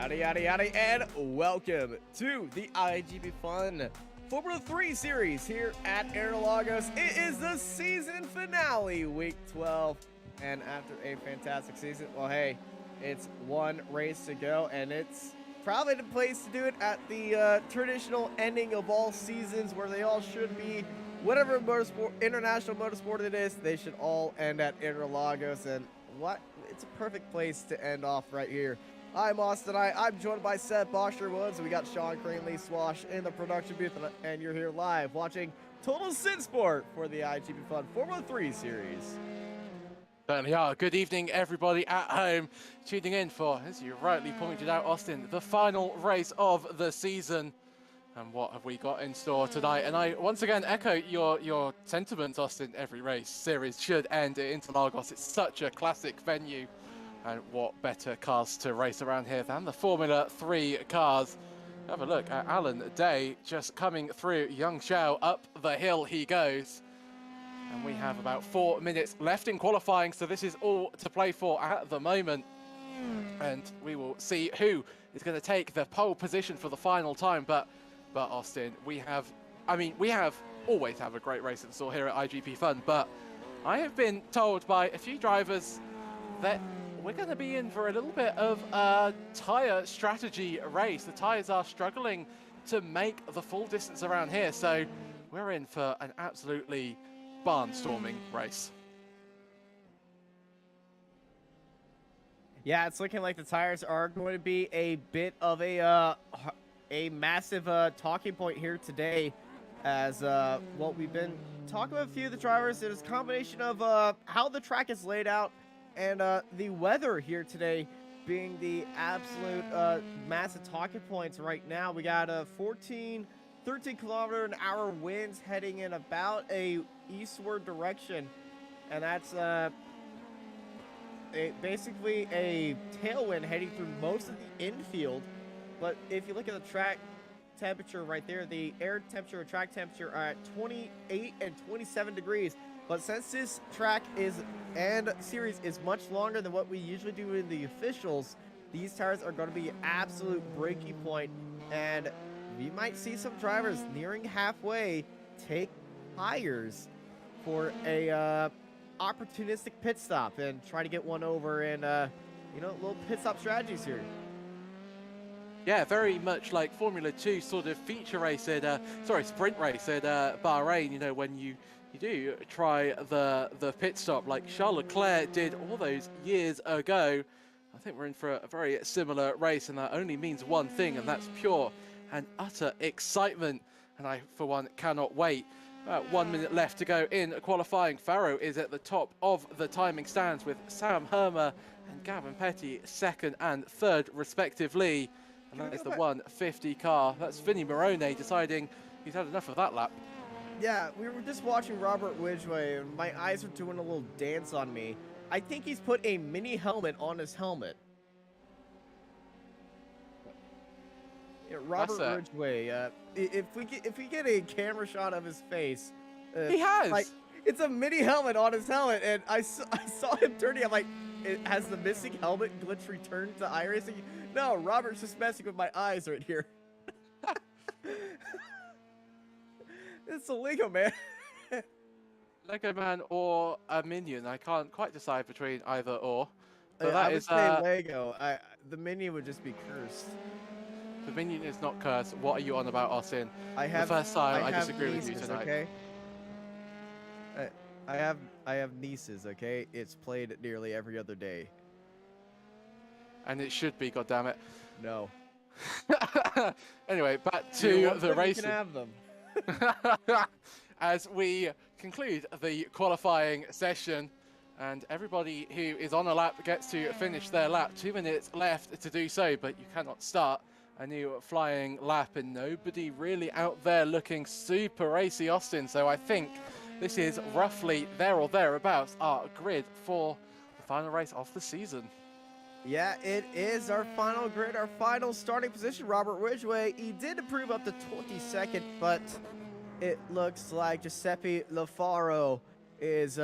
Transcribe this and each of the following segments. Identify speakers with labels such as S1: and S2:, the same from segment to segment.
S1: Yada yada yada, and welcome to the iGPFUN Formula 3 series here at Interlagos. It is the season finale, week 12, and after a fantastic season, well, hey, it's one race to go, and it's probably the place to do it at the traditional ending of all seasons, where they all should be. Whatever motorsport, international motorsport it is, they should all end at Interlagos, and it's a perfect place to end off right here. I'm Austin. I'm joined by Seb Bosher-Williams. We got Sean Cranleigh-Swash in the production booth, and you're here live watching Total Sin Sport for the iGPFUN Formula 3 series.
S2: Certainly are. Good evening, everybody at home, tuning in for, as you rightly pointed out, Austin, the final race of the season. And what have we got in store tonight? And I once again echo your sentiments, Austin. Every race series should end at Interlagos. It's such a classic venue. And what better cars to race around here than the Formula 3 cars? Have a look at Alan Day just coming through. Young Xiao, up the hill he goes. And we have about 4 minutes left in qualifying, so this is all to play for at the moment. And we will see who is going to take the pole position for the final time. But Austin, we always have a great race in store here at iGPFUN, but I have been told by a few drivers that we're going to be in for a little bit of a tyre strategy race. The tyres are struggling to make the full distance around here, so we're in for an absolutely barnstorming race.
S1: Yeah, it's looking like the tires are going to be a bit of a massive talking point here today, as well, we've been talking with a few of the drivers. There's a combination of how the track is laid out and the weather here today being the absolute massive talking points right now. We got 13 km/h winds heading in about a eastward direction, and that's basically a tailwind heading through most of the infield. But if you look at the track temperature right there, the air temperature or track temperature are at 28 and 27 degrees. But since this track and series is much longer than what we usually do in the officials, these tires are going to be absolute breaking point, and we might see some drivers nearing halfway take tires for a opportunistic pit stop and try to get one over in little pit stop strategies here.
S2: Yeah, very much like Formula 2 sort of feature race at, sprint race at Bahrain, you know, when you do try the pit stop like Charles Leclerc did all those years ago. I think we're in for a very similar race, and that only means one thing, and that's pure and utter excitement. And I, for one, cannot wait. About 1 minute left to go in qualifying. Farrow is at the top of the timing stands with Sam Hermer and Gavin Petty second and third respectively. And that is the 150 car. That's Vinny Morone deciding he's had enough of that lap.
S1: Yeah, we were just watching Robert Widgway, and my eyes are doing a little dance on me. I think he's put a mini helmet on his helmet. Yeah, Robert Ridgway. If we get a camera shot of his face,
S2: he has
S1: like, it's a mini helmet on his helmet, and I saw him turning. I'm like, has the missing helmet glitch returned to iRacing? No, Robert's just messing with my eyes right here. It's a Lego man.
S2: Lego man or a minion. I can't quite decide between either or. But
S1: I would say Lego. The minion would just be cursed.
S2: The minion is not cursed. What are you on about, Austin?
S1: The first time I disagree
S2: with you tonight.
S1: Okay? I have nieces. Okay, it's played nearly every other day.
S2: And it should be, goddammit.
S1: No.
S2: Anyway, back to the race.
S1: You can have them.
S2: As we conclude the qualifying session, and everybody who is on a lap gets to finish their lap. 2 minutes left to do so, but you cannot start a new flying lap, and nobody really out there looking super racy, Austin. So I think this is roughly there or thereabouts our grid for the final race of the season.
S1: Yeah, it is our final grid, our final starting position. Robert Ridgway, he did improve up to 22nd, but it looks like Giuseppe Lafaro is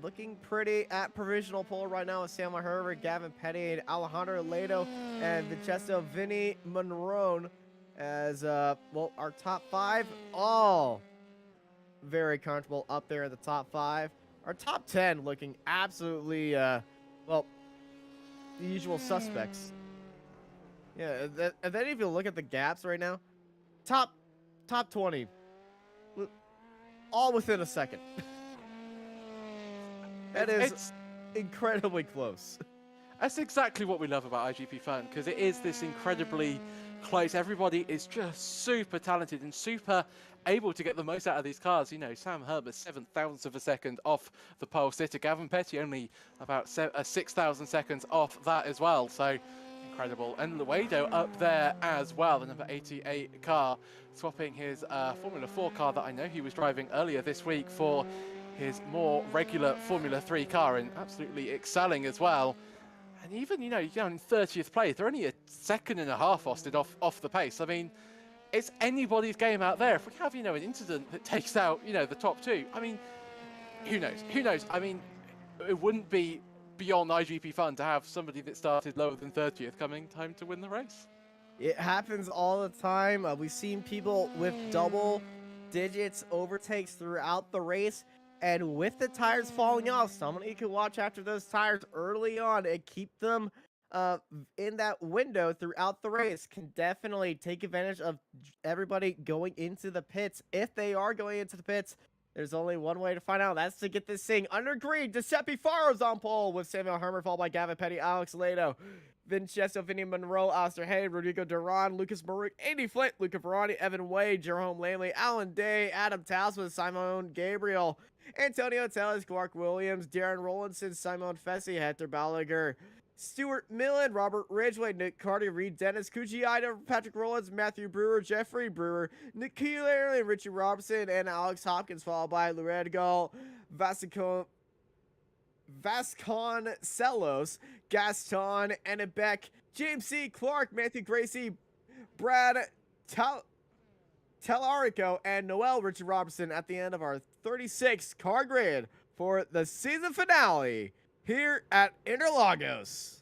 S1: looking pretty at provisional pole right now with Samuel Herbert, Gavin Petty, and Alejandro Ledo, and Vincenzo Vinny Monroe as, well, our top 5, all very comfortable up there in the top 5. Our top 10 looking absolutely, well, the usual suspects. Yeah, and then if you look at the gaps right now, top 20, all within a second. That is incredibly close.
S2: That's exactly what we love about iGPFUN, because it is this incredibly close. Everybody is just super talented and super able to get the most out of these cars. You know, Sam Herbert 7,000ths of a second off the pole sitter. Gavin Petty only about 6,000 seconds off that as well. So incredible. And Luedo up there as well, the number 88 car, swapping his Formula 4 car that I know he was driving earlier this week for his more regular Formula 3 car, and absolutely excelling as well. And even, you know, you're in 30th place. They're only a second and a half, Austin, off the pace. I mean, it's anybody's game out there. If we have, you know, an incident that takes out, you know, the top 2, I mean, who knows? Who knows? I mean, it wouldn't be beyond iGPFUN to have somebody that started lower than 30th coming time to win the race.
S1: It happens all the time. We've seen people with double digits overtakes throughout the race. And with the tires falling off, somebody can watch after those tires early on and keep them in that window throughout the race. Can definitely take advantage of everybody going into the pits. If they are going into the pits, there's only one way to find out. That's to get this thing under green. Giuseppe Faro's on pole with Samuel Herbert, followed by Gavin Petty, Alex Ledo, Vincenzo Vinny Monroe, Alistair Hay, Rodrigo Duran, Lucas Maruk, Andy Flint, Luca Verani, Evan Wade, Jerome Lamley, Alan Day, Adam Towsman, Simon Gabriel, Antonio Tellez, Clark Williams, Darren Rollinson, Simon Fessy, Hector Balaguer, Stuart Millen, Robert Ridgway, Nick Carty, Reed Dennis, Kuchi Ida, Patrick Rollins, Matthew Brewer, Jeffrey Brewer, Nick Keeler, Richie Robertson, and Alex Hopkins, followed by Luredgo Vasconcelos, Gaston Ennebeck, James C. Clark, Matthew Gracie, Brad Tellarico, and Noel Richard Robertson at the end of our 36 car grid for the season finale here at Interlagos.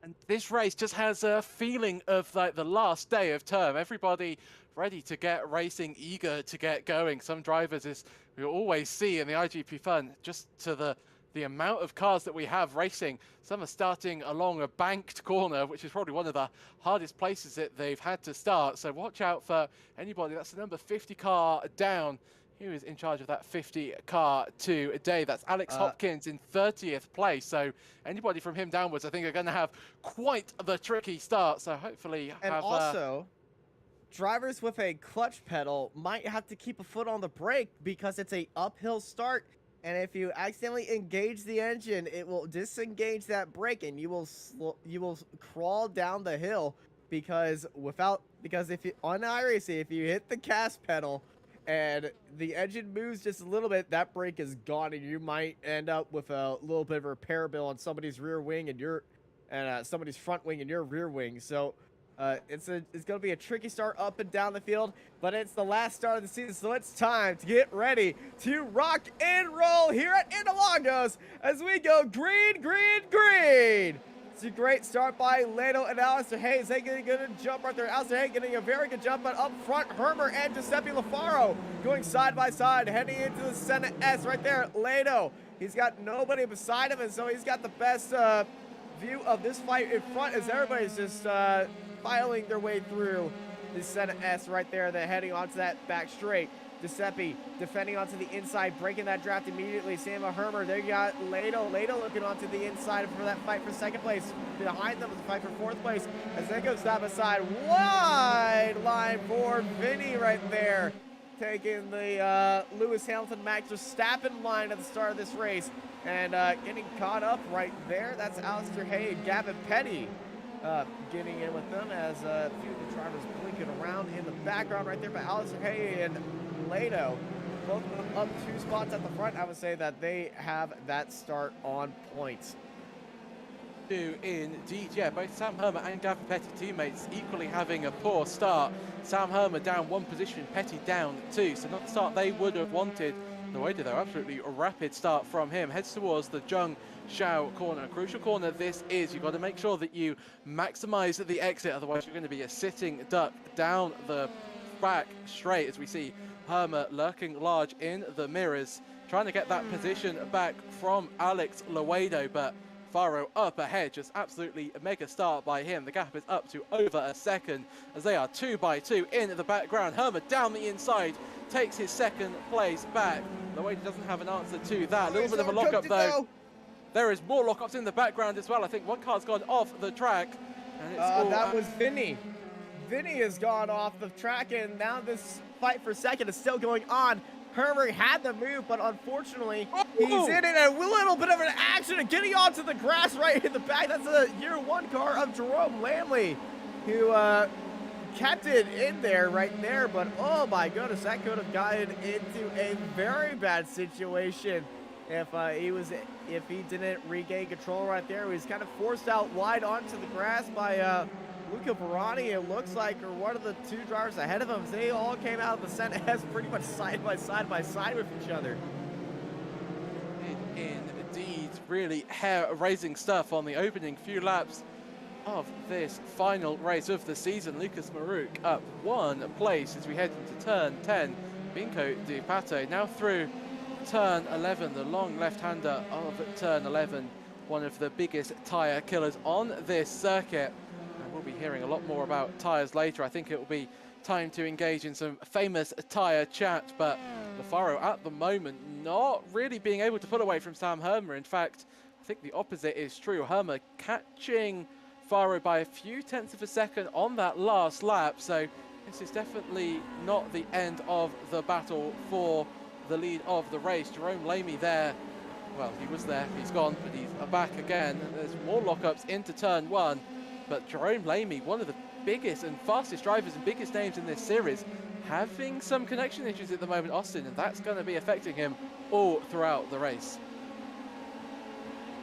S2: And this race just has a feeling of like the last day of term. Everybody ready to get racing, eager to get going. Some drivers, as we always see in the iGPFUN, just to the amount of cars that we have racing, some are starting along a banked corner, which is probably one of the hardest places that they've had to start. So watch out for anybody. That's the number 50 car down. Who is in charge of that 50 car today? That's Alex Hopkins in 30th place. So anybody from him downwards, I think, are going to have quite the tricky start. So hopefully
S1: and also, drivers with a clutch pedal might have to keep a foot on the brake because it's a uphill start. And if you accidentally engage the engine, it will disengage that brake, and you will crawl down the hill because if you on iRacing, if you hit the gas pedal and the engine moves just a little bit, that brake is gone, and you might end up with a little bit of a repair bill on somebody's rear wing and somebody's front wing and your rear wing. So it's going to be a tricky start up and down the field, but it's the last start of the season, so it's time to get ready to rock and roll here at Interlagos as we go green, green, green. It's a great start by Ledo and Alistair Hayes. They getting a good jump right there. Alistair Hayes getting a very good jump, but up front, Herbert and Giuseppe Lafaro going side by side, heading into the Senate S right there. Ledo, he's got nobody beside him, and so he's got the best view of this fight in front as everybody's just filing their way through the Senate S right there. They're heading onto that back straight. Giuseppe defending onto the inside, breaking that draft immediately. Samuel Herbert, there you got Ledo looking onto the inside for that fight for second place. Behind them is the fight for fourth place as they go side by side. Wide line for Vinny right there, taking the Lewis Hamilton Max Verstappen line at the start of this race, and getting caught up right there. That's Alistair Hay and Gavin Petty getting in with them as a few of the drivers blinking around in the background right there. But Alistair Hay and Ledo, both of them up 2 spots at the front. I would say that they have that start on points.
S2: Do indeed, yeah. Both Sam Herbert and Gavin Petty, teammates, equally having a poor start. Sam Herbert down 1 position, Petty down 2. So not the start they would have wanted Loaido, though, absolutely a rapid start from him. Heads towards the Zheng Xiao corner. A crucial corner this is. You've got to make sure that you maximize the exit, otherwise you're going to be a sitting duck down the back straight, as we see Hermer lurking large in the mirrors, trying to get that position back from Alex Loaido, but Faro up ahead, just absolutely a mega start by him. The gap is up to over a second as they are 2 by 2 in the background. Hermer down the inside takes his second place back. Loaido doesn't have an answer to that. A little bit of a lockup though. There is more lockups in the background as well. I think one car's gone off the track. And it's
S1: that was Vinny. Vinny has gone off the track, and now this fight for second is still going on. Hermer had the move, but unfortunately, he's in it, and a little bit of an accident getting onto the grass right in the back. That's a year one car of Jerome Lamley, who kept it in there right there, but oh my goodness, that could have gotten into a very bad situation if he didn't regain control right there. He was kind of forced out wide onto the grass by Luca Barani, it looks like, or one of the two drivers ahead of him. They all came out of the Senate as pretty much side by side with each other.
S2: Indeed, really hair-raising stuff on the opening few laps of this final race of the season. Lucas Maruk up 1 place as we head into turn 10. Binko Di Pato now through turn 11, the long left-hander of turn 11, one of the biggest tyre killers on this circuit. We'll be hearing a lot more about tyres later. I think it will be time to engage in some famous tyre chat, but Lafaro at the moment not really being able to pull away from Sam Hermer. In fact, I think the opposite is true. Hermer catching Faro by a few tenths of a second on that last lap, so this is definitely not the end of the battle for the lead of the race. Jerome Lamey there, well, he was there, he's gone, but he's back again. There's more lockups into turn 1. But Jerome Lamey, one of the biggest and fastest drivers and biggest names in this series, having some connection issues at the moment, Austin, and that's going to be affecting him all throughout the race.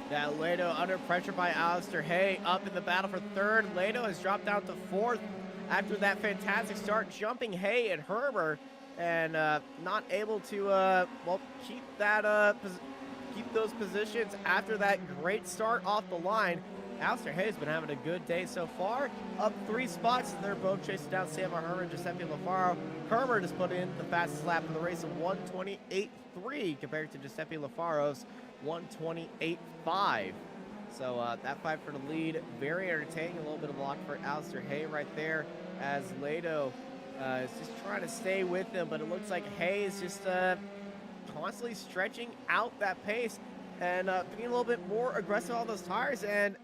S1: Yeah, Lado under pressure by Alistair Hay, up in the battle for third. Lado has dropped down to fourth after that fantastic start, jumping Hay and Hermer, and not able to well, keep those positions after that great start off the line. Alistair Hay's been having a good day so far. Up 3 spots, and they're both chasing down Sam Hermer and Giuseppe Lafaro. Hermer just put in the fastest lap of the race of 1:28.3 compared to Giuseppe Lafaro's 1:28.5. So that fight for the lead, very entertaining. A little bit of luck for Alistair Hay right there, as Lado is just trying to stay with him, but it looks like Hay is just constantly stretching out that pace and being a little bit more aggressive on those tires. And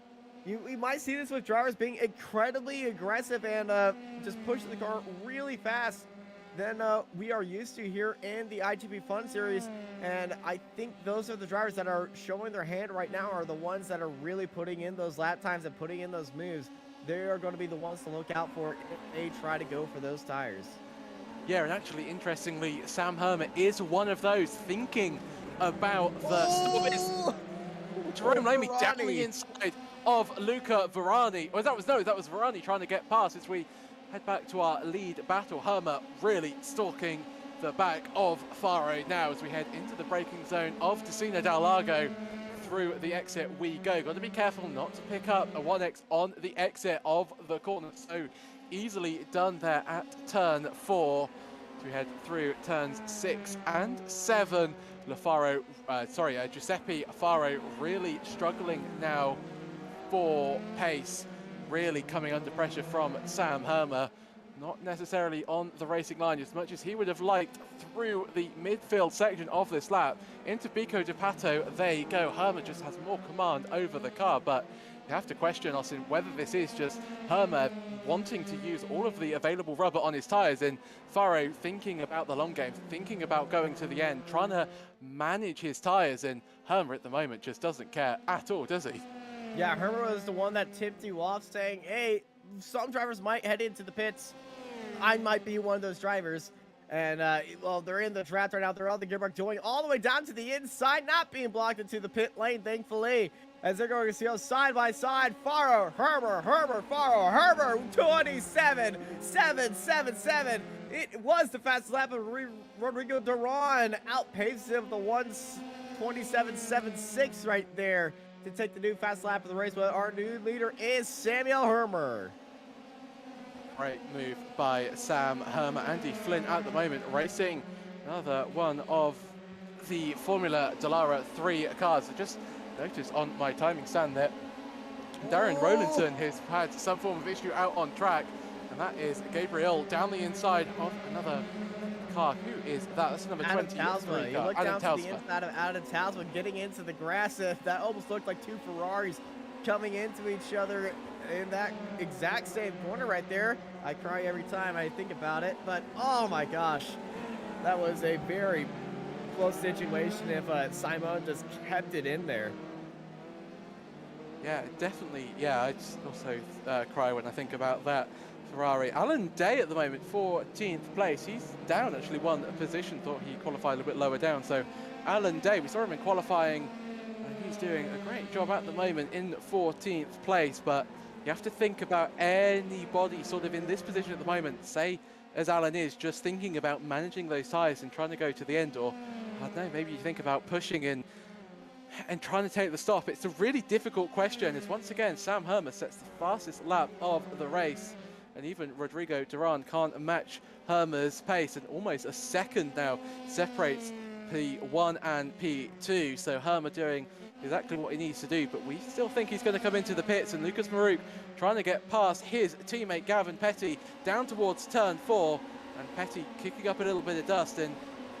S1: we might see this with drivers being incredibly aggressive and just pushing the car really fast than we are used to here in the iGPFUN series. And I think those are the drivers that are showing their hand right now, are the ones that are really putting in those lap times and putting in those moves. They are going to be the ones to look out for if they try to go for those tires.
S2: Yeah, and actually, interestingly, Sam Hermer is one of those thinking about the... Jerome Lamey down the inside of Luca Varani. Or that was Varani trying to get past as we head back to our lead battle. Hermer really stalking the back of Faro now as we head into the braking zone of Ticino del Lago. Through the exit we go. Got to be careful not to pick up a 1X on the exit of the corner. So easily done there at turn 4. So we head through turns 6 and 7. Giuseppe Faro really struggling now for pace, really coming under pressure from Sam Hermer. Not necessarily on the racing line as much as he would have liked through the midfield section of this lap. Into Binko Di Pato they go. Hermer just has more command over the car, but you have to question, Austin, whether this is just Hermer wanting to use all of the available rubber on his tyres and Faro thinking about the long game, thinking about going to the end, trying to manage his tyres, and Hermer at the moment just doesn't care at all, does he?
S1: Yeah, Hermer was the one that tipped you off, saying, hey, some drivers might head into the pits. I might be one of those drivers. And, well, they're in the draft right now. They're on the gearbox going all the way down to the inside, not being blocked into the pit lane, thankfully. as they're going to go side by side. Faro, Hermer, Faro, Hermer, 27.777. It was the fastest lap of Rodrigo Duran. Outpaced him with the 1:27.76 right there to take the new fast lap of the race. But our new leader is Samuel Hermer.
S2: Great move by Sam Hermer. Andy Flynn at the moment racing another one of the Formula Dallara 3 cars. I just noticed on my timing stand that Darren Rowlandson has had some form of issue out on track, and that is Gabriel down the inside of another car. Who is that? That's number 20.
S1: You look down to the inside of Adam Talsma getting into the grass. That almost looked like two Ferraris coming into each other in that exact same corner right there. I cry every time I think about it, but oh my gosh, that was a very close situation if Simon just kept it in there.
S2: Yeah, definitely. Yeah, I just also cry when I think about that Ferrari. Alan Day at the moment, 14th place. He's down actually one position. Thought he qualified a little bit lower down. So Alan Day, we saw him in qualifying. He's doing a great job at the moment in 14th place, but you have to think about anybody sort of in this position at the moment, say as Alan is, just thinking about managing those tyres and trying to go to the end, or I don't know, maybe you think about pushing in and trying to take the stop. It's a really difficult question, as once again Sam Hermer sets the fastest lap of the race, and even Rodrigo Duran can't match Hermer's pace, and almost a second now separates P1 and P2. So Hermer doing exactly what he needs to do, but we still think he's going to come into the pits, and Lucas Marouk trying to get past his teammate Gavin Petty down towards turn 4, and Petty kicking up a little bit of dust. And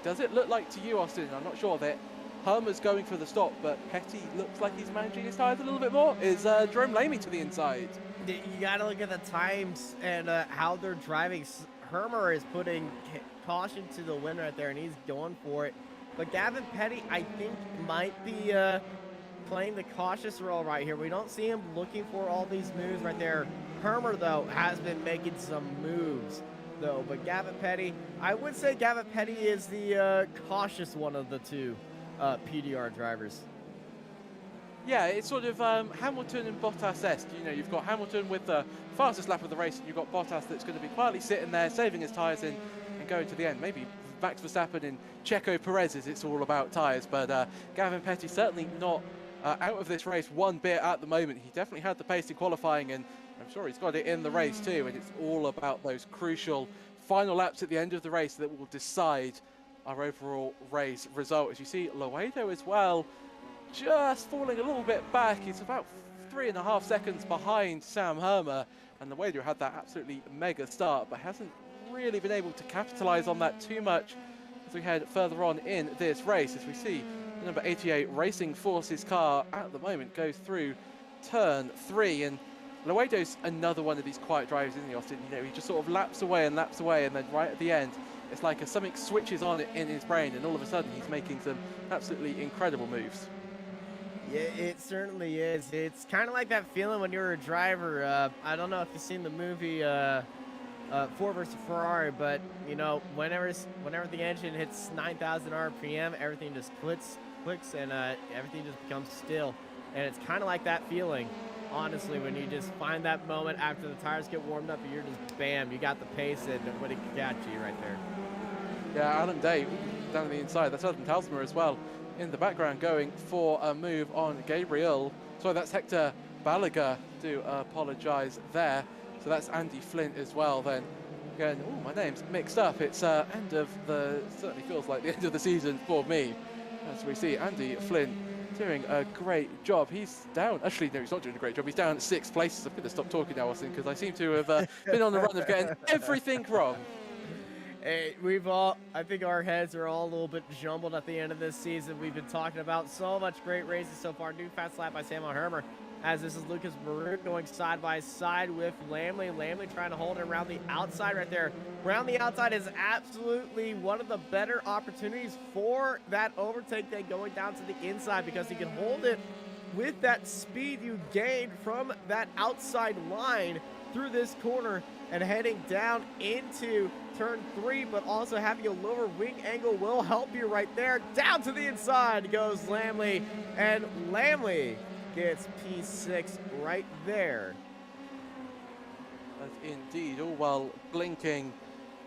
S2: does it look like to you, Austin, I'm not sure, that Hermer's going for the stop, but Petty looks like he's managing his tyres a little bit more? Is Jerome Lamy to the inside?
S1: You got to look at the times and how they're driving. Hermer is putting caution to the wind right there, and he's going for it. But Gavin Petty, I think, might be playing the cautious role right here. We don't see him looking for all these moves right there. Hermer, though, has been making some moves, though. But Gavin Petty, I would say Gavin Petty is the cautious one of the two PDR drivers.
S2: Yeah, it's sort of Hamilton and Bottas-esque. You know, you've got Hamilton with the fastest lap of the race, and you've got Bottas that's going to be quietly sitting there, saving his tyres in and going to the end. Maybe Max Verstappen and Checo Perez's, it's all about tyres, but Gavin Petty certainly not out of this race one bit at the moment. He definitely had the pace in qualifying, and I'm sure he's got it in the race too, and it's all about those crucial final laps at the end of the race that will decide our overall race result. As you see, Laredo as well, just falling a little bit back. He's about 3.5 seconds behind Sam Hermer, and Laredo had that absolutely mega start, but hasn't really been able to capitalize on that too much as we head further on in this race. As we see the number 88 Racing Forces car at the moment goes through turn 3, and Laredo's another one of these quiet drivers, isn't he, Austin? You know, he just sort of laps away, and then right at the end, it's like something switches on in his brain, and all of a sudden he's making some absolutely incredible moves.
S1: Yeah, it certainly is. It's kind of like that feeling when you're a driver. I don't know if you've seen the movie Ford versus Ferrari, but you know, whenever the engine hits 9,000 RPM, everything just clicks, and everything just becomes still. And it's kind of like that feeling, honestly, when you just find that moment after the tires get warmed up, and you're just bam, you got the pace, and nobody can catch you right there.
S2: Yeah, Alan Day down on the inside. That's Adam Talsma as well in the background going for a move on Gabriel. So that's Hector Balaguer, do apologise there. So that's Andy Flint as well then. Again, oh, my name's mixed up. It's end of the, certainly feels like the end of the season for me. As we see Andy Flint doing a great job. He's down, actually no, he's not doing a great job. He's down at 6th place. I'm going to stop talking now, Austin, because I seem to have been on the run of getting everything wrong.
S1: Hey, I think our heads are all a little bit jumbled at the end of this season. We've been talking about so much great races so far. New fast lap by Samuel Hermer, as this is Lucas Marouk going side by side with Lamley. Lamley trying to hold it around the outside right there. Around the outside is absolutely one of the better opportunities for that overtake than going down to the inside, because he can hold it with that speed you gained from that outside line through this corner and heading down into turn 3, but also having a lower wing angle will help you right there. Down to the inside goes Lamley, and Lamley gets P6 right there.
S2: That's indeed, all while blinking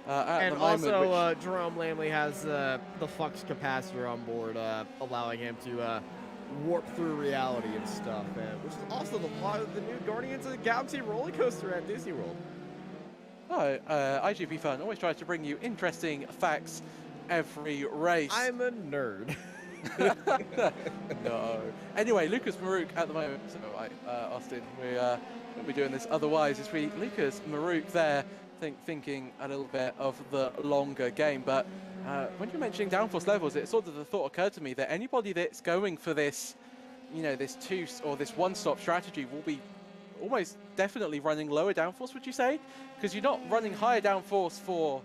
S2: at
S1: And
S2: the moment.
S1: also, Jerome Lamley has the flux capacitor on board, allowing him to warp through reality and stuff, which is also the plot of the new Guardians of the Galaxy roller coaster at Disney World.
S2: iGPFUN always tries to bring you interesting facts every race.
S1: I'm a nerd.
S2: No. Anyway, Lucas Marouk at the moment. So, Austin, we won't be doing this otherwise this week. Lucas Marouk there, thinking a little bit of the longer game. But when you're mentioning downforce levels, it sort of the thought occurred to me that anybody that's going for this, this this one-stop strategy will be almost definitely running lower downforce, would you say? Because you're not running higher downforce for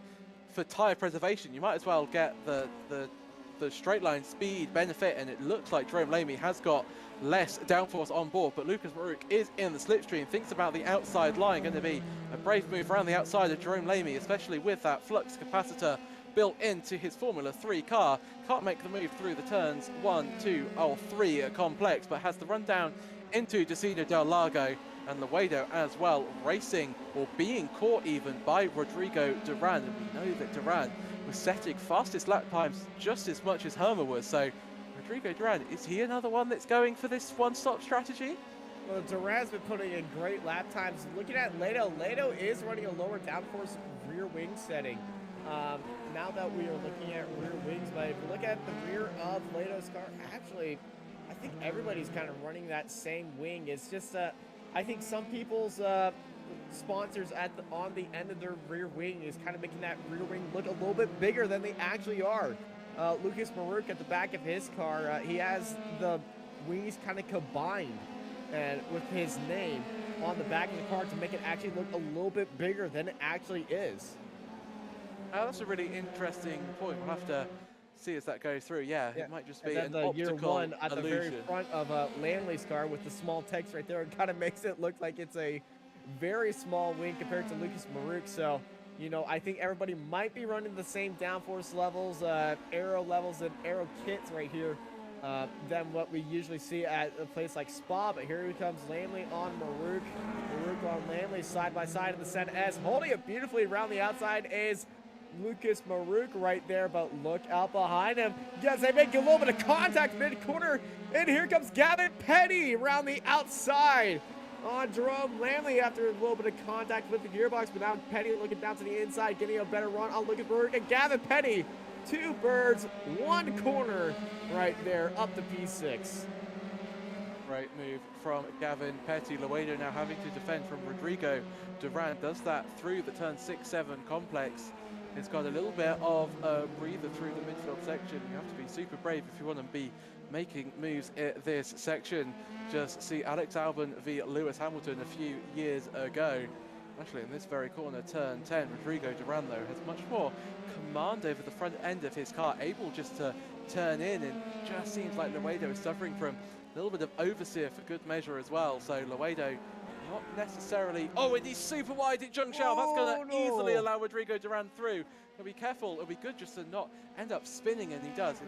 S2: tire preservation. You might as well get the straight line speed benefit, and it looks like Jerome Lamey has got less downforce on board, but Lucas Marouk is in the slipstream, thinks about the outside line. Going to be a brave move around the outside of Jerome Lamey, especially with that flux capacitor built into his Formula 3 car. Can't make the move through the turns 1, 2, or 3 complex, but has the run down into Destino del Lago, and Laredo as well, racing or being caught even by Rodrigo Duran. And we know that Duran was setting fastest lap times just as much as Herma was. So Rodrigo Duran, is he another one that's going for this one-stop strategy?
S1: Well, Duran's been putting in great lap times. Looking at Laredo, Laredo is running a lower downforce rear wing setting. Now that we are looking at rear wings, but if you look at the rear of Laredo's car, actually, I think everybody's kind of running that same wing. It's just, I think some people's sponsors on the end of their rear wing is kind of making that rear wing look a little bit bigger than they actually are. Lucas Marouk at the back of his car, he has the wings kind of combined and with his name on the back of the car to make it actually look a little bit bigger than it actually is.
S2: That's a really interesting point. We'll have to see as that goes through. Yeah, it might just be an
S1: the
S2: optical
S1: year one at
S2: illusion.
S1: the very front of Lamley's car with the small text right there, it kind of makes it look like it's a very small wing compared to Lucas Marouk. So, I think everybody might be running the same downforce levels, aero levels, and aero kits right here than what we usually see at a place like Spa. But here comes Lamley on Marouk. Marouk on Lamley side by side in the Sen S. Holding it beautifully around the outside is Lucas Marouk right there, but look out behind him. Yes, they make a little bit of contact mid-corner, and here comes Gavin Petty around the outside on Jerome Lamley after a little bit of contact with the gearbox, but now Petty looking down to the inside, getting a better run on Lucas Marouk, and Gavin Petty, 2 birds, 1 corner right there, up to P6.
S2: Great move from Gavin Petty. Laredo now having to defend from Rodrigo Duran. Does that through the turn 6-7 complex. It's got a little bit of a breather through the midfield section. You have to be super brave if you want to be making moves in this section. Just see Alex Albon v Lewis Hamilton a few years ago. Actually, in this very corner, turn 10, Rodrigo Duran, though, has much more command over the front end of his car, able just to turn in, and just seems like Laredo is suffering from a little bit of oversteer for good measure as well. So Laredo not necessarily. Oh, and he's super wide at Zheng Xiao. That's going to easily allow Rodrigo Duran through. He'll be careful. It'll be good just to not end up spinning, and he does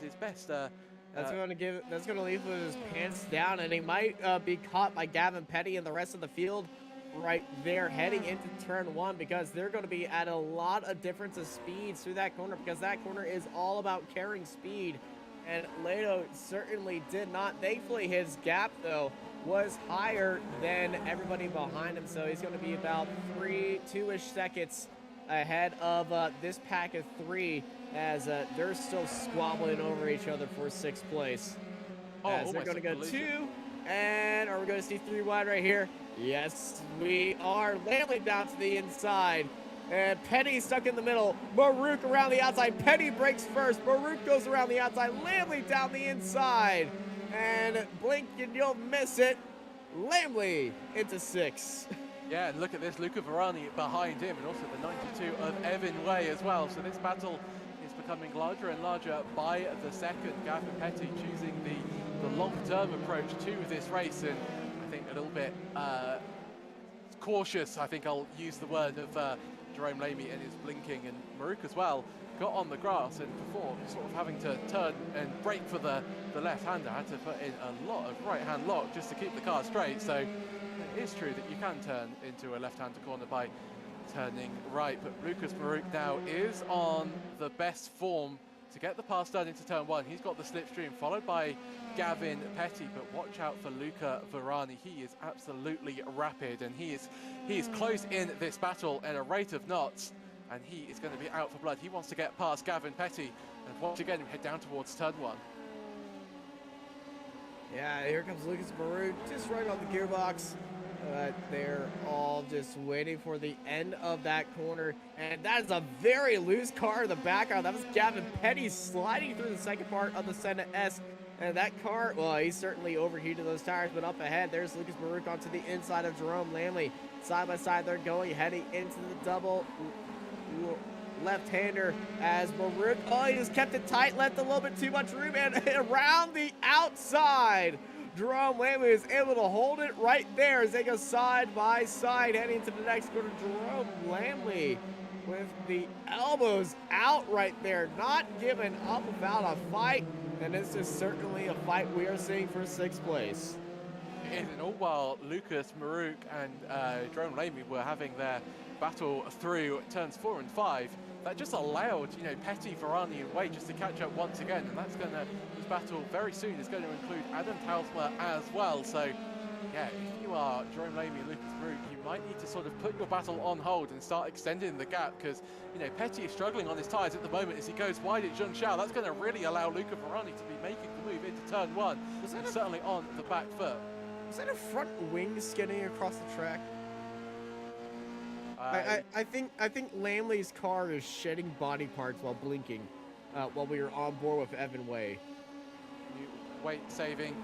S2: his best.
S1: That's going to leave with his pants down, and he might be caught by Gavin Petty and the rest of the field right there heading into turn 1, because they're going to be at a lot of difference of speeds through that corner, because that corner is all about carrying speed, and Laredo certainly did not. Thankfully, his gap, though, was higher than everybody behind him, so he's going to be about 2-ish seconds ahead of this pack of 3, as they're still squabbling over each other for 6th place. As they're going to go 2, and are we going to see 3 wide right here? Yes, we are. Lamley down to the inside, and Petty stuck in the middle. Marouk around the outside. Petty breaks first. Marouk goes around the outside. Lamley down the inside. And blink and you'll miss it. Lamley into 6.
S2: Yeah, and look at this, Luca Varani behind him, and also the 92 of Evan Way as well. So this battle is becoming larger and larger by the second. Gavin Petty choosing the long-term approach to this race, and I think a little bit cautious, I think I'll use the word, of Jerome Lamy and his blinking, and Maruk as well got on the grass, and before sort of having to turn and brake for the left-hander, had to put in a lot of right-hand lock just to keep the car straight. So it is true that you can turn into a left-hander corner by turning right, but Lucas Maruk now is on the best form to get the pass done into turn one. He's got the slipstream, followed by Gavin Petty, but watch out for Luca Varani. He is absolutely rapid, and he is close in this battle at a rate of knots, and he is going to be out for blood. He wants to get past Gavin Petty, and once again we head down towards turn one.
S1: Yeah, here comes Lucas Maruk, just right on the gearbox. They're all just waiting for the end of that corner, and that is a very loose car in the background. That was Gavin Petty sliding through the second part of the Senna S, and that car, well, he certainly overheated those tires. But up ahead, there's Lucas Maruk onto the inside of Jerome Lamley. Side by side, they're going, heading into the double left-hander as Maruk, oh, he just kept it tight, left a little bit too much room, and around the outside, Jerome Lamley is able to hold it right there as they go side by side heading to the next quarter. Jerome Lamley with the elbows out right there, not giving up about a fight, and this is certainly a fight we are seeing for sixth place.
S2: And all while Lucas Maruk and Jerome Lamley were having their battle through turns 4 and 5, that just allowed, you know, Petty, Varani and Wade just to catch up once again, and that's going to, this battle very soon is going to include Adam Talsma as well. So yeah, if you are Jerome Lamy and Lucas Maruk, you might need to sort of put your battle on hold and start extending the gap, because, you know, Petty is struggling on his tyres at the moment as he goes wide at Zhengzhou. That's going to really allow Luca Varani to be making the move into turn one, and certainly on the back foot.
S1: Was that a front wing skidding across the track? I think Lamley's car is shedding body parts while blinking, while we were on board with Evan Way.
S2: New weight saving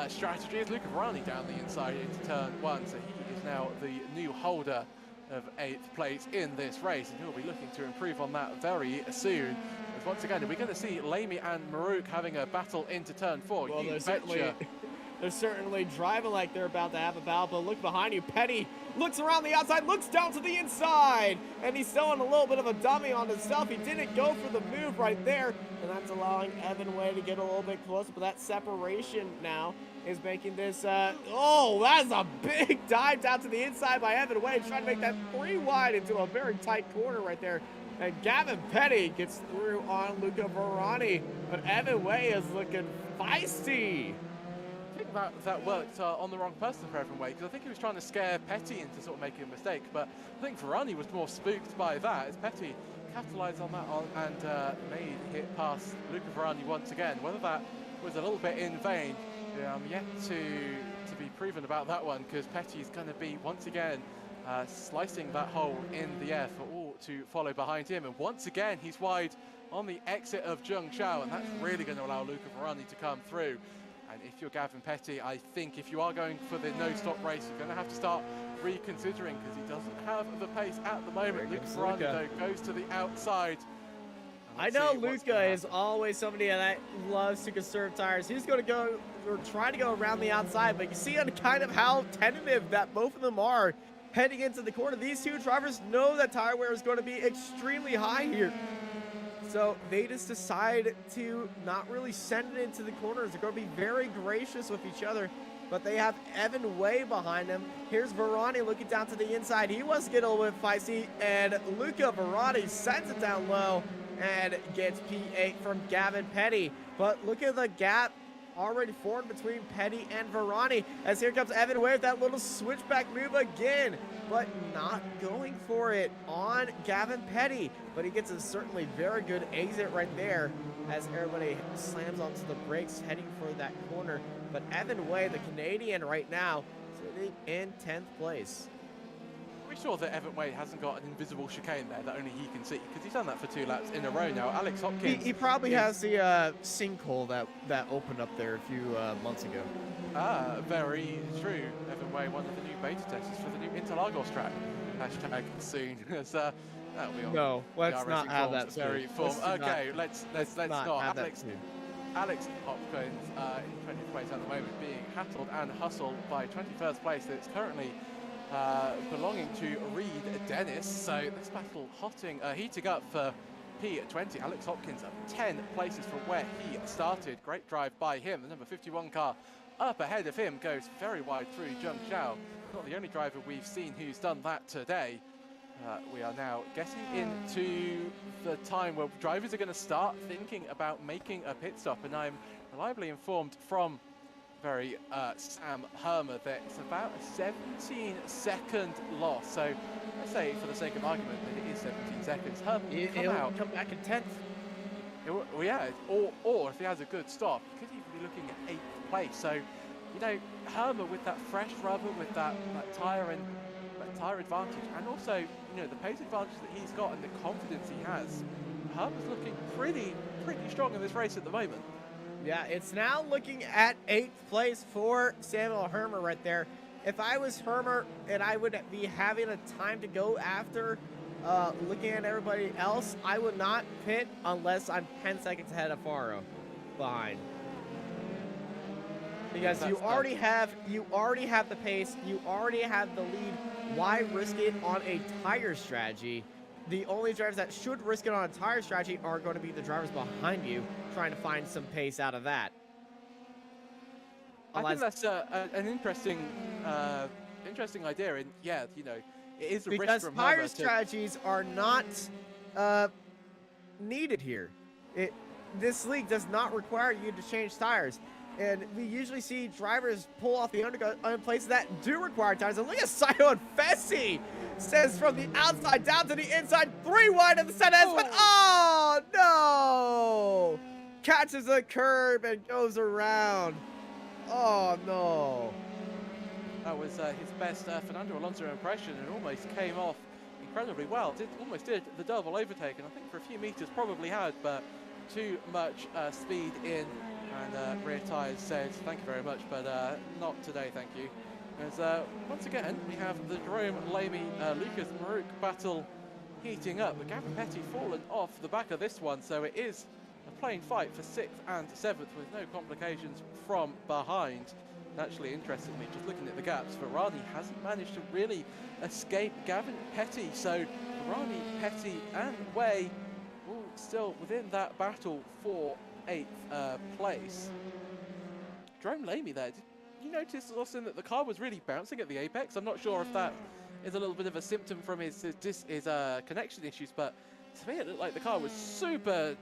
S2: strategy is Luca Varani down the inside into turn one, so he is now the new holder of 8th place in this race, and he'll be looking to improve on that very soon. As once again, are we going to see Lamy and Maruk having a battle into turn 4?
S1: Well, they're certainly driving like they're about to have a battle, but look behind you. Petty looks around the outside, looks down to the inside, and he's throwing a little bit of a dummy on himself. He didn't go for the move right there, and that's allowing Evan Way to get a little bit closer, but that separation now is making this, oh, that's a big dive down to the inside by Evan Way, trying to make that 3 wide into a very tight corner right there. And Gavin Petty gets through on Luca Varani, but Evan Way is looking feisty.
S2: I think that worked on the wrong person for Evan Way, because I think he was trying to scare Petty into sort of making a mistake, but I think Varani was more spooked by that, as Petty capitalised on that and made it past Luca Varani once again. Whether that was a little bit in vain, I'm yet to be proven about that one, because Petty's going to be once again slicing that hole in the air for all to follow behind him, and once again he's wide on the exit of Zhengzhou, and that's really going to allow Luca Varani to come through. And if you're Gavin Petty, I think if you are going for the no-stop race, you're going to have to start reconsidering, because he doesn't have the pace at the moment. Luca Varani, though, goes to the outside.
S1: I know Luca is always somebody that loves to conserve tires. He's going to go, or try to go around the outside, but you see kind of how tentative that both of them are heading into the corner. These two drivers know that tire wear is going to be extremely high here. So they just decide to not really send it into the corners. They're going to be very gracious with each other, but they have Evan Way behind him. Here's Varani looking down to the inside. He wants to get a little bit feisty, and Luca Varani sends it down low and gets P8 from Gavin Petty. But look at the gap already formed between Petty and Varani, as here comes Evan Way with that little switchback move again, but not going for it on Gavin Petty. But he gets a certainly very good exit right there as everybody slams onto the brakes heading for that corner. But Evan Way, the Canadian right now, sitting in 10th place.
S2: Are we sure that Evan Way hasn't got an invisible chicane there that only he can see? Because he's done that for 2 laps in a row now. Alex Hopkins.
S1: He probably has the sinkhole that opened up there a few months ago.
S2: Ah, very true. Evan Way, one of the new beta testers for the new Interlagos track. Hashtag soon. So,
S1: no, let's not have that
S2: very form. Okay, let's not.
S1: Have that soon.
S2: Alex Hopkins in 20th place at the moment, being hattled and hustled by 21st place. That's currently belonging to Reed Dennis. So this battle heating up for P20. Alex Hopkins up 10 places from where he started. Great drive by him. The number 51 car up ahead of him goes very wide through Zheng Zhao. Not the only driver we've seen who's done that today. We are now getting into the time where drivers are going to start thinking about making a pit stop, and I'm reliably informed from Sam Hermer that it's about a 17-second loss. So let's say, for the sake of argument, that it is 17 seconds. Hermer
S1: come back in 10th.
S2: Well, yeah, or if he has a good stop, he could even be looking at 8th place. So, you know, Hermer with that fresh rubber, with that tyre and that tyre advantage, and also, you know, the pace advantage that he's got and the confidence he has, Hermer's looking pretty strong in this race at the moment.
S1: Yeah, it's now looking at 8th place for Samuel Hermer right there. If I was Hermer and I would be having a time to go after looking at everybody else, I would not pit unless I'm 10 seconds ahead of Faro behind. Because you already have the pace, you already have the lead. Why risk it on a tire strategy? The only drivers that should risk it on a tire strategy are going to be the drivers behind you, trying to find some pace out of that.
S2: I think that's an interesting idea, and yeah, you know, it is a risk
S1: because
S2: from
S1: tire
S2: Hermer
S1: strategies are not needed here. This league does not require you to change tires. And we usually see drivers pull off the undercut on places that do require tires. And look at Sion Fessy says from the outside down to the inside, 3 wide of the center S, but oh no! Catches a curb and goes around. Oh no!
S2: That was his best Fernando Alonso impression, and almost came off incredibly well. Almost did the double overtake, and I think for a few meters probably had, but too much speed in. And rear tyres said, thank you very much, but not today, thank you. As once again, we have the Jerome Lamy, Lucas Maruk battle heating up. But Gavin Petty fallen off the back of this one, so it is a plain fight for 6th and 7th with no complications from behind. And actually, interestingly, just looking at the gaps, Varani hasn't managed to really escape Gavin Petty. So Varani, Petty and Way all still within that battle for 8th place. Jerome Lamy there, did you notice, Austin, that the car was really bouncing at the apex? I'm not sure if that is a little bit of a symptom from his connection issues, but to me it looked like the car was super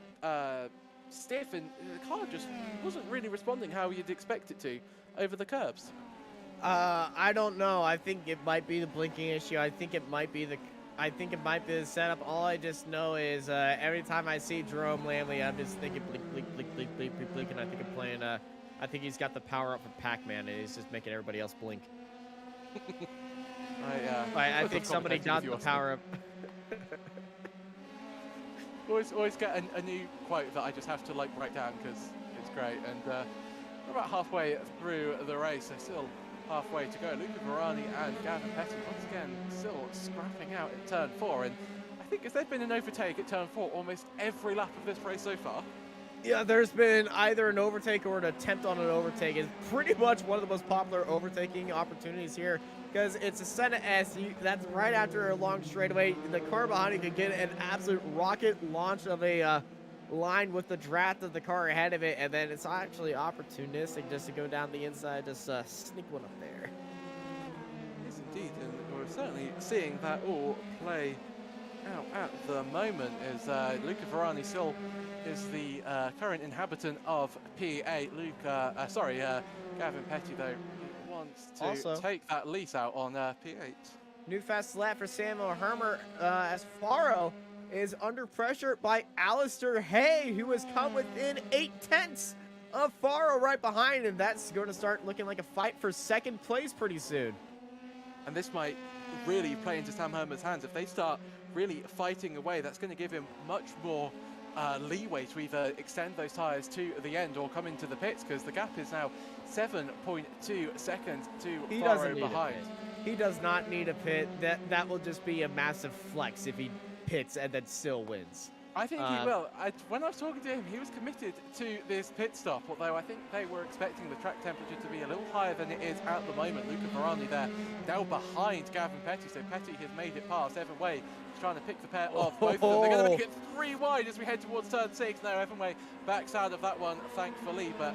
S2: stiff, and the car just wasn't really responding how you'd expect it to over the curbs.
S1: I don't know. I think it might be the blinking issue. I think it might be the setup. All I just know is every time I see Jerome Lamy, I'm just thinking blink, blink, blink, blink, blink, blink, blink, and I think I'm playing. I think he's got the power up for Pac-Man, and he's just making everybody else blink. I think somebody got the power up.
S2: always get a new quote that I just have to like write down because it's great. And we're about halfway through the race, so still halfway to go. Luca Varani and Gavin Petty once again still scrapping out at turn 4, and I think if there's been an overtake at turn 4 almost every lap of this race so far.
S1: Yeah, there's been either an overtake or an attempt on an overtake. It's pretty much one of the most popular overtaking opportunities here because it's a Senna S. That's right after a long straightaway. The car behind you could get an absolute rocket launch of a line with the draft of the car ahead of it, and then it's actually opportunistic just to go down the inside, just sneak one up there.
S2: Yes, indeed, and we're certainly seeing that all play out at the moment as Luca Varani still is the current inhabitant of P8. Gavin Petty, though, wants to also take that lease out on P8.
S1: New fast lap for Samuel Hermer as Faro is under pressure by Alistair Hay, who has come within 8/10 of Faro right behind him. That's going to start looking like a fight for 2nd place pretty soon.
S2: And this might really play into Sam Hermer's hands. If they start really fighting away, that's going to give him much more leeway to either extend those tyres to the end or come into the pits, because the gap is now 7.2 seconds to Faro behind.
S1: He does not need a pit. That will just be a massive flex if he pits and then still wins.
S2: I think he will. When I was talking to him, he was committed to this pit stop, although I think they were expecting the track temperature to be a little higher than it is at the moment. Luca Varani there, now behind Gavin Petty, so Petty has made it past. Evan Way is trying to pick the pair off both of them. They're going to make it 3 wide as we head towards turn 6. Now Evan Way backs out of that one, thankfully, but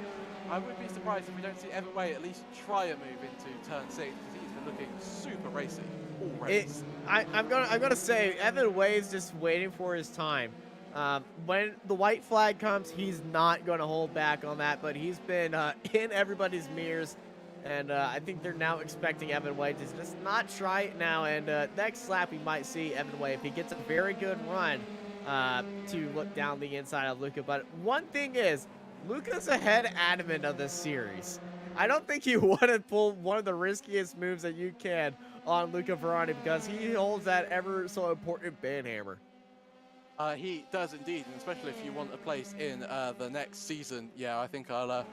S2: I would be surprised if we don't see Evan Way at least try a move into turn 6, because he's been looking super racy all race.
S1: I'm gonna say Evan Way is just waiting for his time. When the white flag comes, he's not going to hold back on that, but he's been in everybody's mirrors, and I think they're now expecting Evan Way to just not try it now, and next lap we might see Evan Way, if he gets a very good run, to look down the inside of Luca. But one thing is, Luca's ahead adamant of this series. I don't think you want to pull one of the riskiest moves that you can on Luca Varani, because he holds that ever so important banhammer.
S2: He does indeed, and especially if you want a place in the next season. Yeah, I think I'll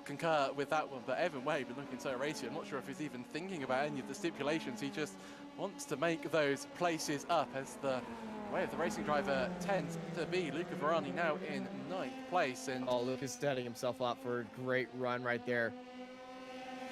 S2: concur with that one. But Evan Way been looking so racy. I'm not sure if he's even thinking about any of the stipulations. He just wants to make those places up, as the way of the racing driver tends to be. Luca Varani now in 9th place, and
S1: Luca's setting himself up for a great run right there.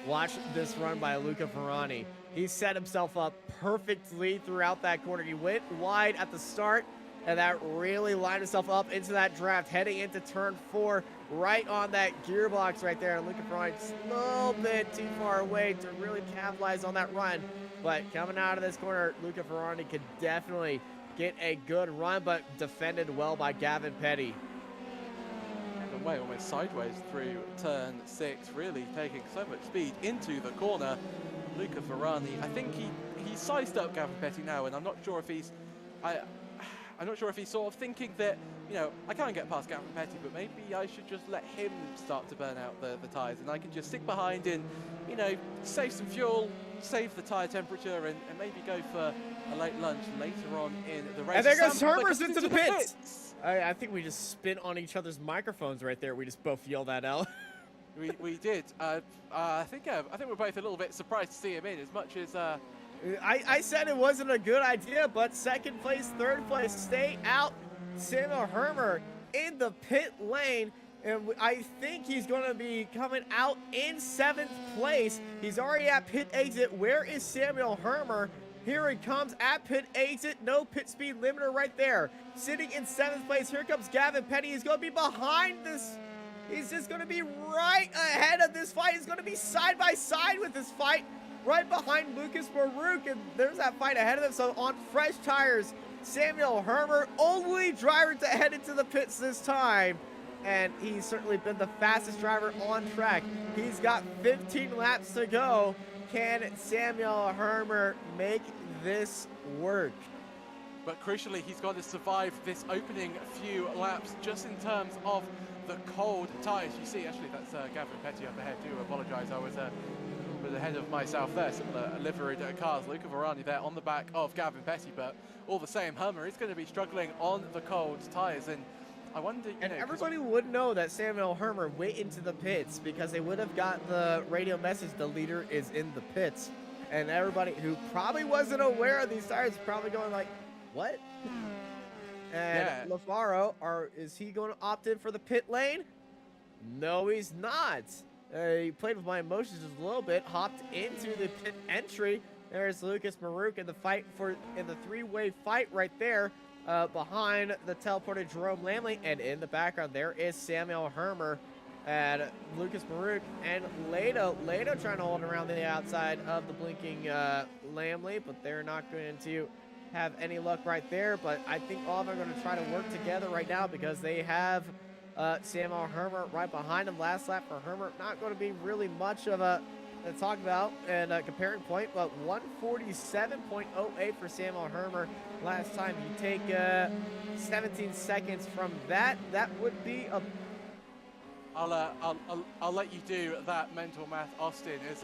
S1: Watch this run by Luca Varani. He set himself up perfectly throughout that corner. He went wide at the start, and that really lined himself up into that draft, heading into turn 4, right on that gearbox right there. And Luca Varani just a little bit too far away to really capitalize on that run. But coming out of this corner, Luca Varani could definitely get a good run, but defended well by Gavin Petty.
S2: Evan Way almost sideways through turn 6, really taking so much speed into the corner. Luca Varani, I think he sized up Gavin Petty now, and I'm not sure if he's sort of thinking that, you know, I can't get past Gavin Petty, but maybe I should just let him start to burn out the tyres, and I can just stick behind and, you know, save some fuel, save the tyre temperature, and maybe go for a late lunch later on in the race.
S1: And there goes Hermers into the pits! I think we just spit on each other's microphones right there. We just both yelled that out.
S2: we did. I think we're both a little bit surprised to see him in, as much as...
S1: I said it wasn't a good idea, but 2nd place, 3rd place, stay out. Samuel Hermer in the pit lane, and I think he's going to be coming out in 7th place. He's already at pit exit. Where is Samuel Hermer? Here he comes at pit exit. No pit speed limiter right there. Sitting in 7th place. Here comes Gavin Petty. He's going to be behind this. He's just going to be right ahead of this fight. He's going to be side by side with this fight, right behind Lucas Marouk, and there's that fight ahead of them. So on fresh tires, Samuel Hermer, only driver to head into the pits this time, and he's certainly been the fastest driver on track. He's got 15 laps to go. Can Samuel Hermer make this work?
S2: But crucially, he's got to survive this opening few laps, just in terms of the cold tyres. You see, actually, that's Gavin Petty up ahead. Do apologise, I was bit ahead of myself there. Similar liveried cars. Luca Varani there on the back of Gavin Petty, but all the same, Hermer is going to be struggling on the cold tyres, and I wonder,
S1: and everybody would know that Samuel Hermer went into the pits, because they would have got the radio message, the leader is in the pits, and everybody who probably wasn't aware of these tires is probably going like, what? And LaFaro, is he going to opt in for the pit lane? No, he's not. He played with my emotions just a little bit, hopped into the pit entry. There's Lucas Marouk in the three-way fight right there, behind the teleported Jerome Lamley, and in the background there is Samuel Hermer and Lucas Marouk and Lado trying to hold around the outside of the blinking Lamley, but they're not going to have any luck right there. But I think all of them are going to try to work together right now, because they have Samuel Hermer right behind him. Last lap for Hermer, not going to be really much of a talk about and a comparing point, but 147.08 for Samuel Hermer last time. You take 17 seconds from that, that would be a...
S2: I'll let you do that mental math, Austin. Is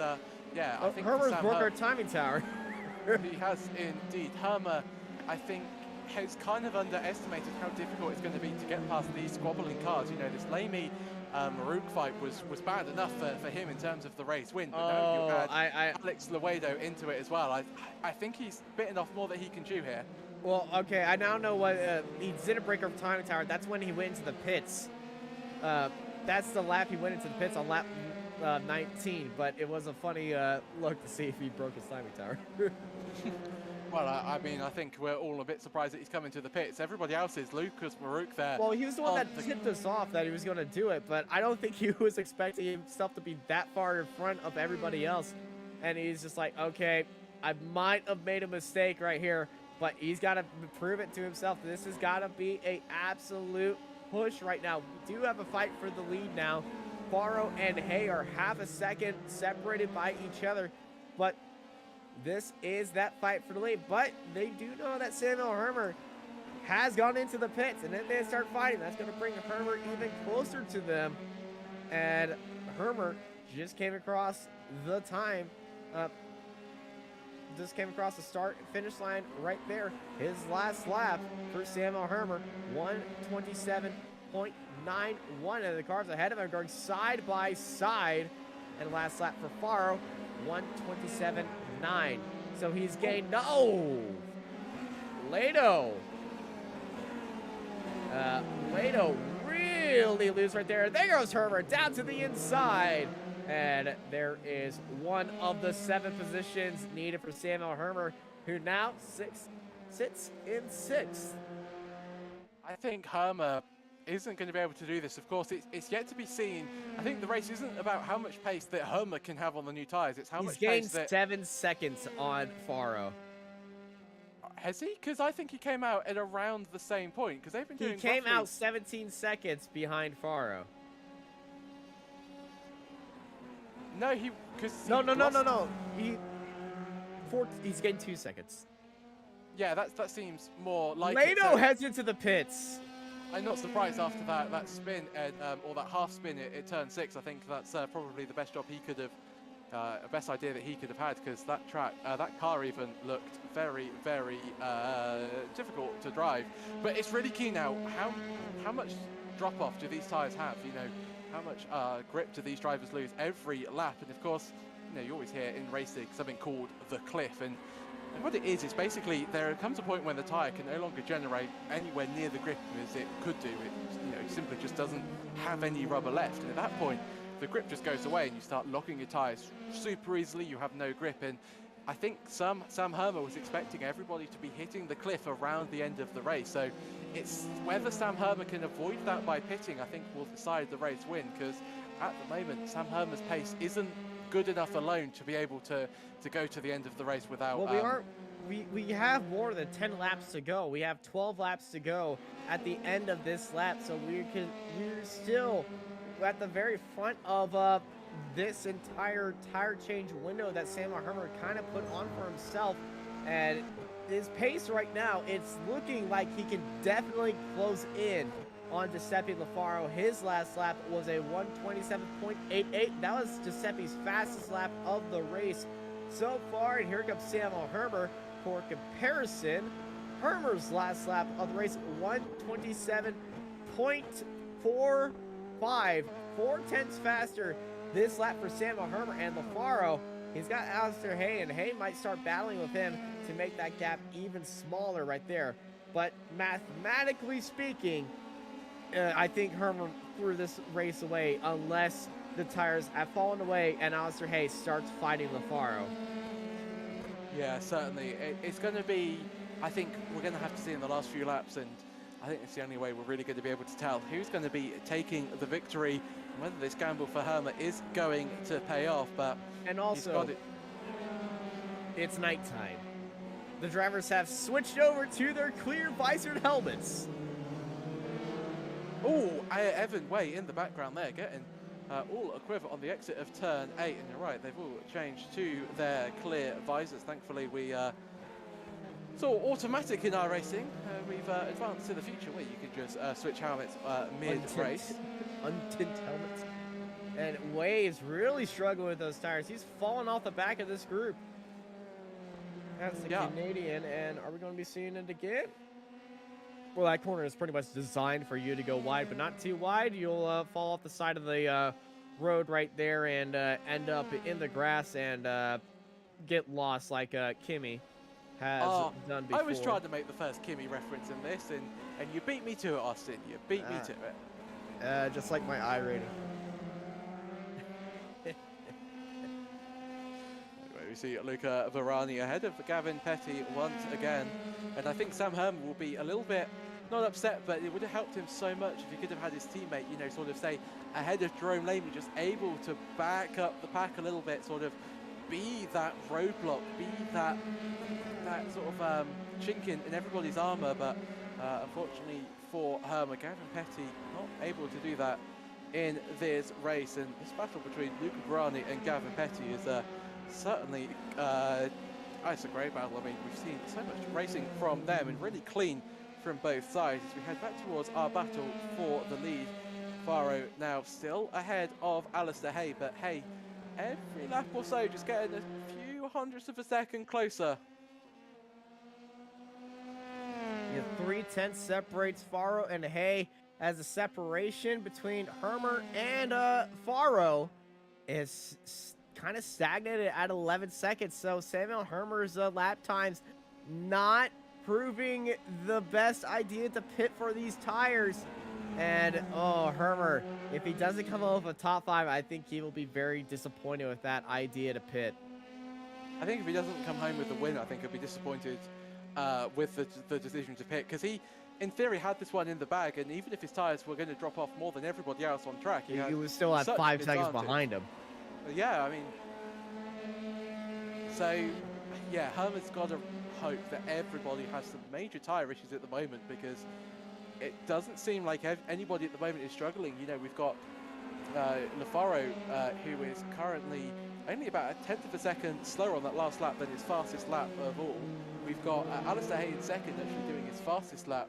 S2: yeah, I think
S1: Hermer's broke our timing tower.
S2: He has indeed. Hermer, I think, has kind of underestimated how difficult it's going to be to get past these squabbling cars. You know, this Lamey Maruk fight was bad enough for him in terms of the race win. But now you add Alex Laredo into it as well. I think he's bitten off more than he can chew here.
S1: Well, okay, I now know what he didn't break over timing tower. That's when he went into the pits. That's the lap he went into the pits on lap 19. But it was a funny look to see if he broke his timing tower.
S2: Well, I mean, I think we're all a bit surprised that he's coming to the pits. Everybody else is Lucas Maruk there.
S1: Well, he was the one that tipped us off that he was going to do it, but I don't think he was expecting himself to be that far in front of everybody else. And he's just like, okay, I might have made a mistake right here, but he's got to prove it to himself. This has got to be an absolute push right now. We do have a fight for the lead now. Faro and Hay are half a second separated by each other, but this is that fight for the lead. But they do know that Samuel Hermer has gone into the pits, and then they start fighting. That's going to bring Hermer even closer to them. And Hermer just came across the time. Just came across the start and finish line right there. His last lap for Samuel Hermer, 127.91. And the cars ahead of him going side by side. And last lap for Faro, 127.9. So he's gained Laredo really loose right there. There goes Herbert down to the inside. And there is one of the 7 positions needed for Samuel Hermer, who now sits in 6th.
S2: I think Hermer isn't going to be able to do this. Of course, it's yet to be seen. I think the race isn't about how much pace that Hermer can have on the new tires. It's how much pace that...
S1: He's gained 7 seconds on Faro.
S2: Has he? Because I think he came out at around the same point. Because they've been doing.
S1: He came out 17 seconds behind Faro.
S2: No, he. Because
S1: no. He's gained 2 seconds.
S2: Yeah, that seems more like.
S1: Laredo heads into the pits.
S2: I'm not surprised after that spin or that half spin at turn 6. I think that's probably the best job he could have, best idea that he could have had, because that track, that car even looked very, very difficult to drive. But it's really key now. How much drop off do these tires have? You know, how much grip do these drivers lose every lap? And of course, you know, you always hear in racing something called the cliff, and what it is basically there comes a point when the tire can no longer generate anywhere near the grip as it could do. It simply just doesn't have any rubber left, and at that point the grip just goes away and you start locking your tires super easily. You have no grip, and I think Sam Hermer was expecting everybody to be hitting the cliff around the end of the race. So it's whether Sam Hermer can avoid that by pitting, I think, will decide the race win, because at the moment Sam Hermer's pace isn't good enough alone to be able to go to the end of the race without.
S1: Well, we have more than 10 laps to go. We have 12 laps to go at the end of this lap, so we're still at the very front of this entire tire change window that Samuel Hermer kind of put on for himself. And his pace right now, it's looking like he can definitely close in on Giuseppe Lafaro. His last lap was a 127.88. That was Giuseppe's fastest lap of the race so far. And here comes Samuel Hermer. For comparison, Hermer's last lap of the race, 127.45. 4/10 faster this lap for Samuel Hermer. And Lafaro, he's got Alistair Hay, and Hay might start battling with him to make that gap even smaller right there. But mathematically speaking, I think Hermer threw this race away unless the tires have fallen away and Alistair Hay starts fighting Lafaro.
S2: Yeah, certainly. It's going to be, I think we're going to have to see in the last few laps, and I think it's the only way we're really going to be able to tell who's going to be taking the victory and whether this gamble for Hermer is going to pay off. But
S1: and also, it's nighttime. The drivers have switched over to their clear visored helmets.
S2: Oh, Evan Way in the background there, getting all a quiver on the exit of turn 8, and you're right, they've all changed to their clear visors. Thankfully, we it's all automatic in iRacing. We've advanced to the future where you can just switch helmets mid-race.
S1: Untint helmets. And Way is really struggling with those tires. He's fallen off the back of this group. That's the Canadian, and are we going to be seeing it again? Well, that corner is pretty much designed for you to go wide, but not too wide. You'll fall off the side of the road right there and end up in the grass and get lost like Kimmy has done before.
S2: I was trying to make the first Kimmy reference in this, and you beat me to it, Austin. You beat me to it.
S1: Just like my I rating.
S2: Anyway, we see Luca Varani ahead of Gavin Petty once again, and I think Sam Herman will be a little bit not upset, but it would have helped him so much if he could have had his teammate, you know, sort of stay ahead of Jerome Lamy, just able to back up the pack a little bit, sort of be that roadblock, be that sort of chink in everybody's armour. But unfortunately for Herman, Gavin Petty not able to do that in this race, and this battle between Luca Varani and Gavin Petty is certainly it's a great battle. I mean, we've seen so much racing from them and really clean from both sides as we head back towards our battle for the lead. Faro now still ahead of Alistair Hay, but Hay every lap or so just getting a few hundredths of a second closer.
S1: Yeah, 3/10 separates Faro and Hay, as the separation between Hermer and Faro is kind of stagnated at 11 seconds. So Samuel Hermer's lap times not proving the best idea to pit for these tires. And oh, Hermer, if he doesn't come out with a top 5, I think he will be very disappointed with that idea to pit.
S2: I think if he doesn't come home with the win, I think he'll be disappointed with the decision to pit, because he, in theory, had this one in the bag, and even if his tires were going to drop off more than everybody else on track,
S1: he was still at 5 seconds behind him.
S2: Yeah, I mean, so yeah, Herman's got to hope that everybody has some major tire issues at the moment, because it doesn't seem like anybody at the moment is struggling. You know, we've got Lafaro, who is currently only about a 1/10 of a second slower on that last lap than his fastest lap of all. We've got Alistair Hay in second, actually doing his fastest lap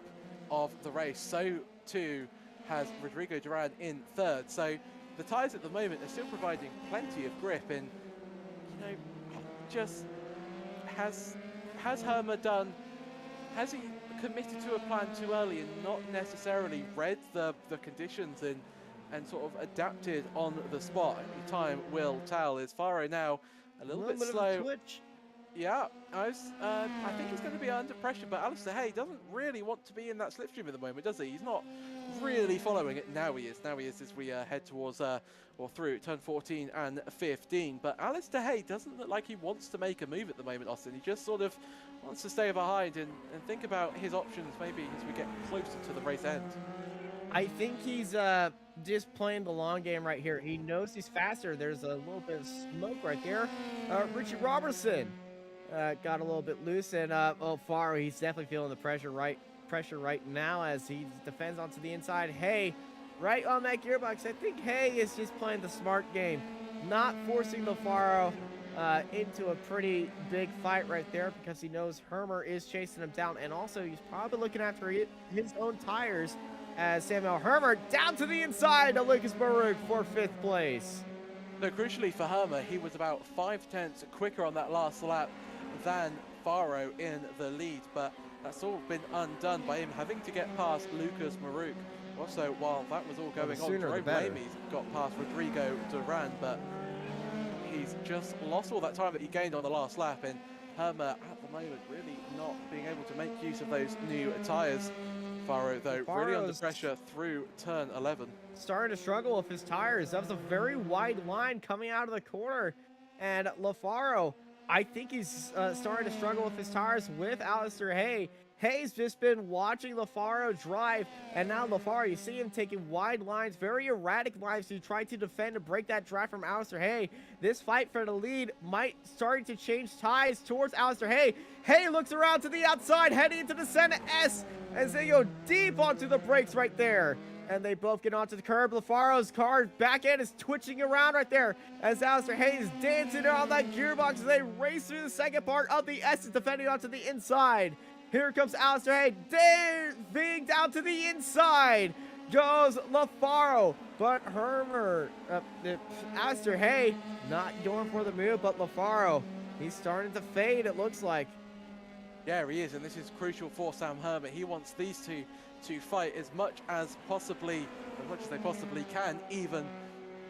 S2: of the race. So too has Rodrigo Duran in third. So the tyres at the moment are still providing plenty of grip, and you know, just has Herman done? Has he committed to a plan too early and not necessarily read the conditions and sort of adapted on the spot? Time will tell. Is Faro now a little bit slow? Yeah, I think he's going to be under pressure, but Alistair Hay doesn't really want to be in that slipstream at the moment, does he? He's not really following it. Now he is as we head towards or through turn 14 and 15. But Alistair Hay doesn't look like he wants to make a move at the moment, Austin. He just sort of wants to stay behind and think about his options maybe as we get closer to the race end.
S1: I think he's just playing the long game right here. He knows he's faster. There's a little bit of smoke right there. Richie Robertson got a little bit loose, and Faro, he's definitely feeling the pressure right now as he defends onto the inside. Hay right on that gearbox. I think Hay is just playing the smart game, not forcing the Faro into a pretty big fight right there, because he knows Hermer is chasing him down, and also he's probably looking after his own tires, as Samuel Hermer down to the inside of Lucas Baruch for 5th place.
S2: So crucially for Hermer, he was about 5/10 quicker on that last lap than Faro in the lead, but that's all been undone by him having to get past Lucas Baruch. Also, while that was all going on, Jerome Lamy's got past Rodrigo Duran, but he's just lost all that time that he gained on the last lap, and Hermer at the moment really not being able to make use of those new tyres. Faro, though, really under pressure through turn 11.
S1: Starting to struggle with his tires. That was a very wide line coming out of the corner, and LaFaro, I think he's starting to struggle with his tires with Alistair Hay. Hay's just been watching LaFaro drive, and now LaFaro, you see him taking wide lines, very erratic lines to try to defend and break that drive from Alistair Hay. This fight for the lead might start to change ties towards Alistair Hay. Hay looks around to the outside, heading into the Senna S, as they go deep onto the brakes right there. And they both get onto the curb. LaFaro's car back end is twitching around right there as Alistair Hay is dancing on that gearbox as they race through the second part of the S, defending onto the inside. Here comes Alistair Hay, diving down to the inside goes LaFaro, but Alistair Hay not going for the move, but LaFaro, he's starting to fade, it looks like.
S2: Yeah, he is, and this is crucial for Sam Hermer. He wants these two to fight as much as they possibly can, even.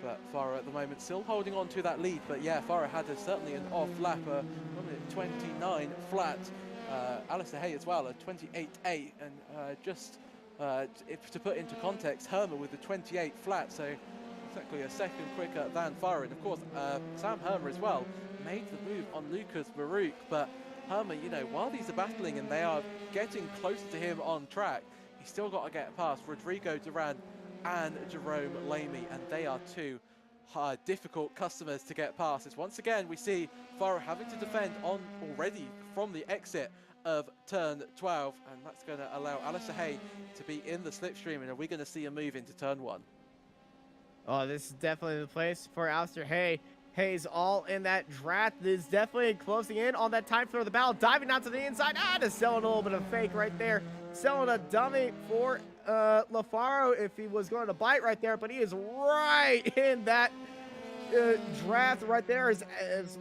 S2: But Farah at the moment still holding on to that lead. But yeah, Farah had certainly an off lap, 1:29 flat. Alistair Hay as well, a 28.8, and to put into context, Hermer with the 28 flat, so exactly a second quicker than Farah. And of course, Sam Hermer as well made the move on Lucas Baruch, but Hermer, you know, while these are battling and they are getting closer to him on track, he's still got to get past Rodrigo Duran and Jerome Lamy, and they are two difficult customers to get past. As once again we see Farah having to defend on already from the exit of turn 12, and that's going to allow Alistair Hay to be in the slipstream. And are we going to see a move into turn 1?
S1: Oh, this is definitely the place for Alistair Hay. Hay's all in that draft. Is definitely closing in on that time for the battle, diving out to the inside. Just selling a little bit of fake right there, selling a dummy for LaFaro if he was going to bite right there, but he is right in that draft right there. As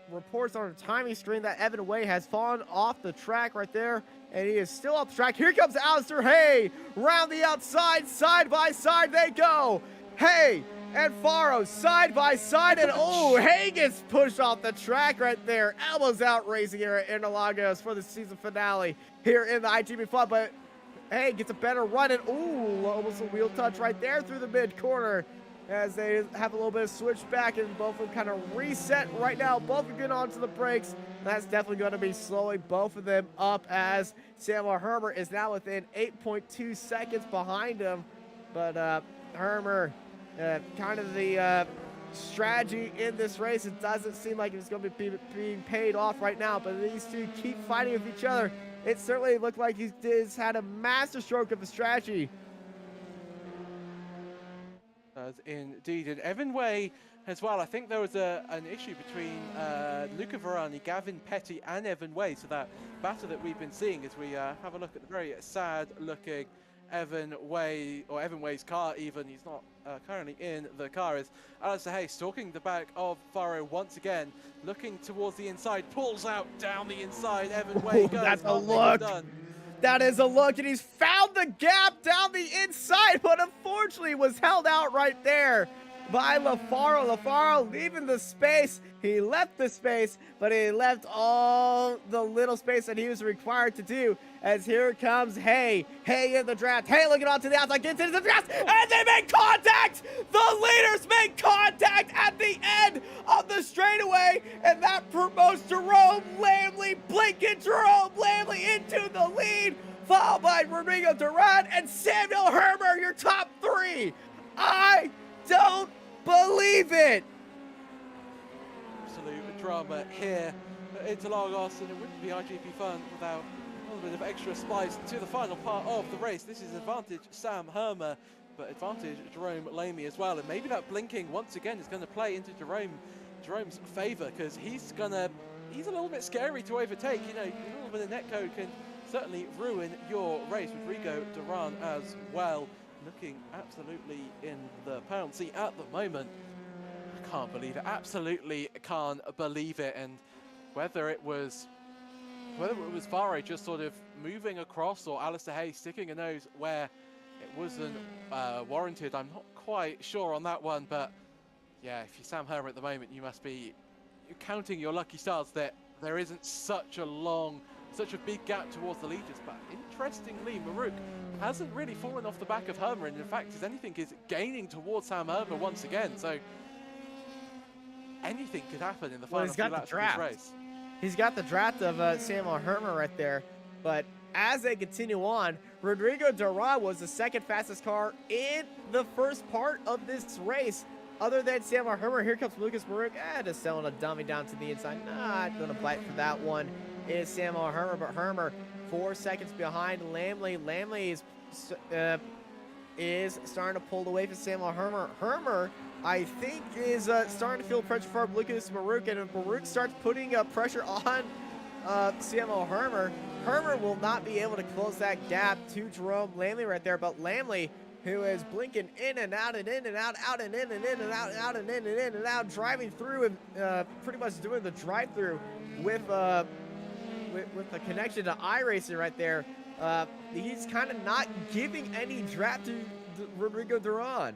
S1: reports on the timing screen that Evan Way has fallen off the track right there, and he is still off the track. Here comes Alistair Hay round the outside, side by side they go. Hay and Faro side by side, and Hay gets pushed off the track right there. Elbows out racing here at Interlagos for the season finale here in the iGPFUN, but Hay gets a better run, and almost a wheel touch right there through the mid corner as they have a little bit of switch back, and both of them kind of reset right now. Both are getting onto the brakes. That's definitely going to be slowing both of them up, as Samuel Hermer is now within 8.2 seconds behind him. But Hermer, kind of the strategy in this race, it doesn't seem like it's going to be being paid off right now, but these two keep fighting with each other. It certainly looked like he's had a master stroke of a strategy.
S2: Indeed, and Evan Way as well. I think there was an issue between Luca Varani, Gavin Petty, and Evan Way. So that battle that we've been seeing as we have a look at the very sad-looking Evan Way's car. Even he's not currently in the car, as Alistair Hay stalking the back of Faro once again, looking towards the inside, pulls out down the inside. Evan Way goes.
S1: That's a look. That is a look, and he's found the gap down the inside, but unfortunately was held out right there by LaFaro. LaFaro leaving the space. He left the space, but he left all the little space that he was required to do, as here comes Hay. Hay in the draft. Hay looking onto the outside, gets into the draft, and they make contact! The leaders make contact at the end of the straightaway, and that promotes Jerome Lamley, blinking Jerome Lamley into the lead, followed by Rodrigo Duran and Samuel Hermer, your top three. I don't believe it.
S2: Absolute drama here at Interlagos, and it wouldn't be iGPFUN without a little bit of extra spice to the final part of the race. This is advantage Sam Hermer, but advantage Jerome Lamy as well, and maybe that blinking once again is going to play into Jerome's favor, because he's a little bit scary to overtake. You know, a little bit of netcode can certainly ruin your race. Rodrigo Duran as well, looking absolutely in the penalty at the moment. I can't believe it. Absolutely can't believe it. And whether it was Faro just sort of moving across, or Alistair Hay sticking a nose where it wasn't warranted, I'm not quite sure on that one. But yeah, if you're Sam Hermer at the moment, you're counting your lucky stars that there isn't such a big gap towards the leaders. But interestingly, Maruk hasn't really fallen off the back of Hermer, and in fact, if anything, is gaining towards Sam Hermer once again. So anything could happen in the final few laps of this race.
S1: He's got the draft of Samuel Hermer right there. But as they continue on, Rodrigo Duran was the second fastest car in the first part of this race, other than Samuel Hermer. Here comes Lucas Baruch, just selling a dummy down to the inside. Not going to bite for that one is Samuel Hermer, but Hermer 4 seconds behind Lamley. Lamley is starting to pull away from Samuel Hermer. Hermer, I think, is starting to feel pressure from Lucas Baruch, and if Baruch starts putting pressure on Samuel Hermer, Hermer will not be able to close that gap to Jerome Lamley right there. But Lamley, who is blinking in and out and in and out, out and in and in and out, out and in and in and out, driving through and pretty much doing the drive-through with with the connection to iRacing right there, he's kind of not giving any draft to Rodrigo Duran.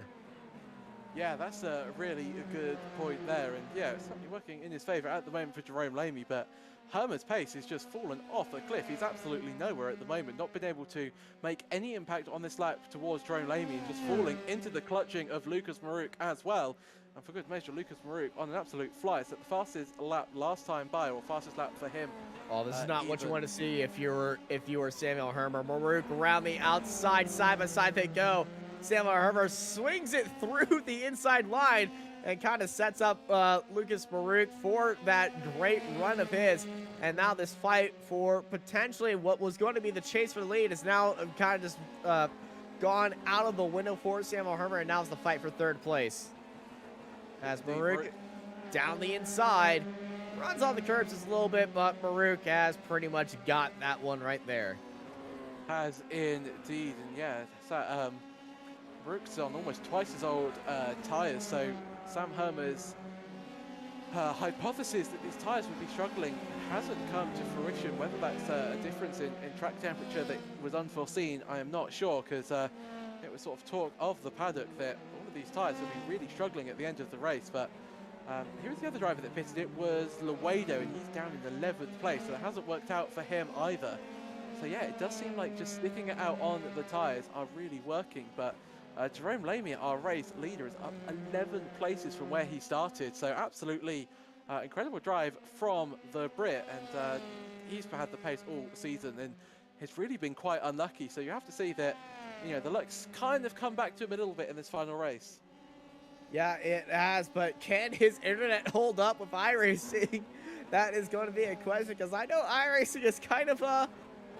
S2: Yeah, that's a really good point there, and yeah, it's certainly working in his favour at the moment for Jerome Lamy, but Hermer's pace has just fallen off a cliff. He's absolutely nowhere at the moment, not been able to make any impact on this lap towards Jerome Lamy, and just falling into the clutching of Lucas Marouk as well. And for good measure, Lucas Marouk on an absolute fly. It's at the fastest lap last time by, or fastest lap for him.
S1: Oh, this is not what you want to see if you were Samuel Hermer. Marouk around the outside, side by side they go. Samuel Hermer swings it through the inside line and kind of sets up Lucas Marouk for that great run of his. And now this fight for potentially what was going to be the chase for the lead is now kind of just gone out of the window for Samuel Hermer, and now it's the fight for third place. As Marouk down the inside, runs on the curbs just a little bit, but Marouk has pretty much got that one right there.
S2: Has indeed, and yeah, so, Marouk's on almost twice as old tyres, so Sam Hermer's hypothesis that these tyres would be struggling hasn't come to fruition. Whether that's a difference in track temperature that was unforeseen, I am not sure, because it was sort of talk of the paddock that all of these tyres would be really struggling at the end of the race. But here's the other driver that pitted. It was Luedo, and he's down in 11th place, so it hasn't worked out for him either. So yeah, it does seem like just sticking it out on the tyres are really working, but Jerome Lamy, our race leader, is up 11 places from where he started. So absolutely incredible drive from the Brit, and he's had the pace all season, and it's really been quite unlucky. So you have to see that, you know, the luck's kind of come back to him a little bit in this final race.
S1: Yeah, it has, but can his internet hold up with iRacing? That is going to be a question, because I know iRacing is kind of a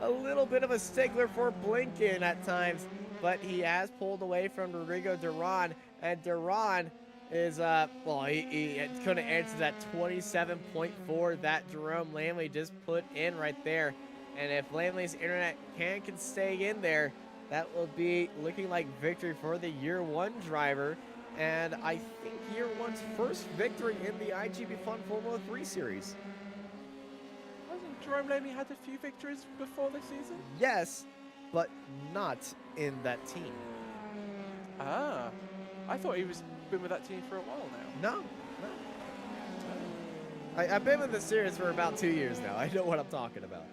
S1: little bit of a stickler for blinking at times, but he has pulled away from Rodrigo Duran, and Duran is, well, he couldn't answer that 27.4 that Jerome Lamy just put in right there. And if Lamley's internet can stay in there, that will be looking like victory for the Year 1 driver. And I think Year 1's first victory in the iGPFUN Formula 3 series.
S2: Hasn't Jerome Lamy had a few victories before this season?
S1: Yes, but not in that team.
S2: Ah, I thought he was been with that team for a while now.
S1: No. I've been with the series for about 2 years now. I know what I'm talking about.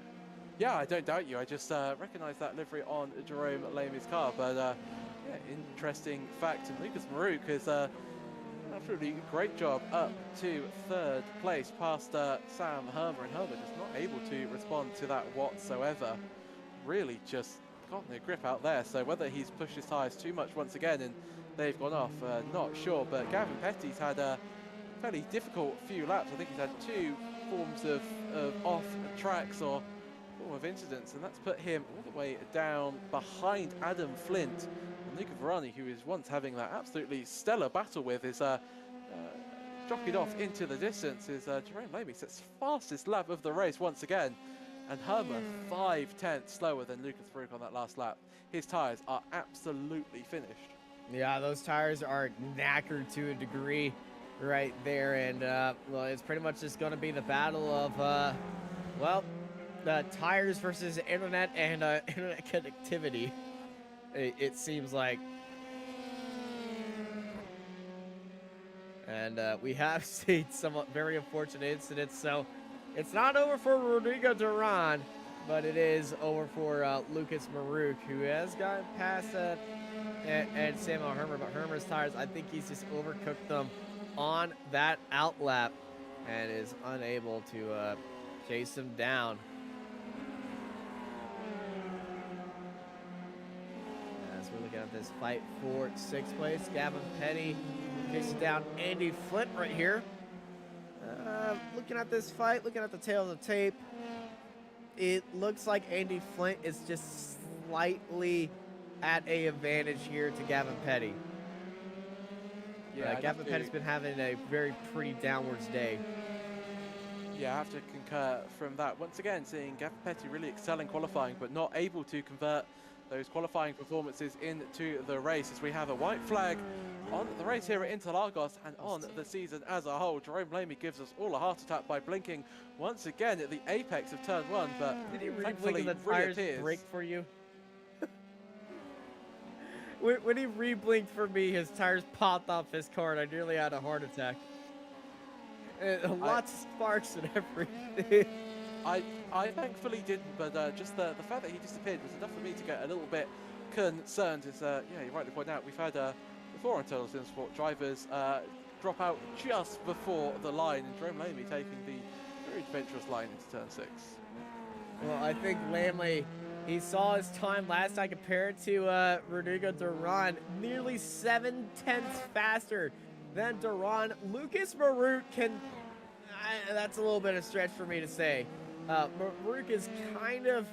S2: Yeah, I don't doubt you. I just recognize that livery on Jerome Lamy's car. But yeah, interesting fact. And Lucas Marouk is absolutely great job up to third place past Sam Hermer. And Hermer just not able to respond to that whatsoever. Really just got no grip out there. So whether he's pushed his tyres too much once again and they've gone off, not sure. But Gavin Petty's had a fairly difficult few laps. I think he's had two forms of off tracks or form of incidents, and that's put him all the way down behind Adam Flint. And Luca Varani, who is once having that absolutely stellar battle with, is jockeyed off into the distance. Is Jerome Lamy sets fastest lap of the race once again. And Hermer 5/10 slower than Lucas Farouk on that last lap. His tyres are absolutely finished.
S1: Yeah, those tires are knackered to a degree right there. And, well, it's pretty much just going to be the battle of, well, the tires versus internet and internet connectivity, it seems like. And we have seen some very unfortunate incidents, so it's not over for Rodrigo Duran, but it is over for Lucas Marouk, who has gotten past and Samuel Hermer, but Hermer's tires, I think he's just overcooked them on that outlap and is unable to chase him down. As we're looking at this fight for sixth place, Gavin Petty chases down Andy Flint right here. Looking at this fight, looking at the tail of the tape, it looks like Andy Flint is just slightly at a advantage here to Gavin Petty. Yeah, Gavin Petty's been having a very pretty downwards day.
S2: Yeah, I have to concur from that. Once again, seeing Gavin Petty really excel in qualifying, but not able to convert those qualifying performances into the race, as we have a white flag on the race here at Interlagos and on the season as a whole. Jerome Lamy gives us all a heart attack by blinking once again at the apex of turn 1, but
S1: did he
S2: thankfully
S1: re-blink the tires
S2: reappears.
S1: break for you? When he re-blinked for me, his tires popped off his car and I nearly had a heart attack. And lots of sparks and everything.
S2: I thankfully didn't, but just the fact that he disappeared was enough for me to get a little bit concerned. As yeah, you rightly point out, we've had before on Total Sport drivers drop out just before the line, and Jerome Lamy taking the very adventurous line into turn 6.
S1: Well, I think Lamley, he saw his time last I compared to Rodrigo Duran, nearly 7/10 faster than Duran. Lucas Marut can, that's a little bit of a stretch for me to say. Marut is kind of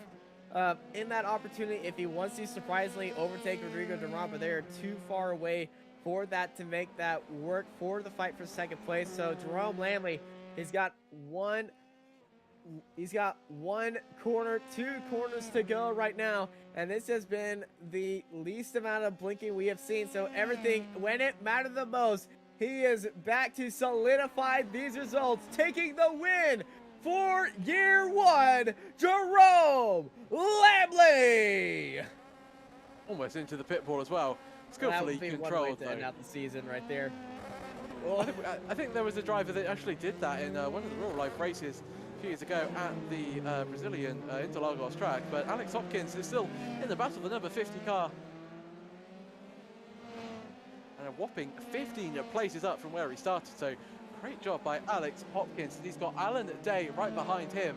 S1: in that opportunity if he wants to surprisingly overtake Rodrigo Duran, but they are too far away for that to make that work for the fight for second place. So Jerome Lamley, he's got one corner, 2 corners to go right now, and this has been the least amount of blinking we have seen. So everything, when it mattered the most, he is back to solidify these results, taking the win for year 1, Jerome Lamley.
S2: Almost into the pit wall as well. Skillfully controlled,
S1: to end out the season right there.
S2: I think there was a driver that actually did that in one of the real life races a few years ago at the Brazilian Interlagos track, but Alex Hopkins is still in the battle for the number 50 car. And a whopping 15 places up from where he started, so great job by Alex Hopkins. He's got Alan Day right behind him,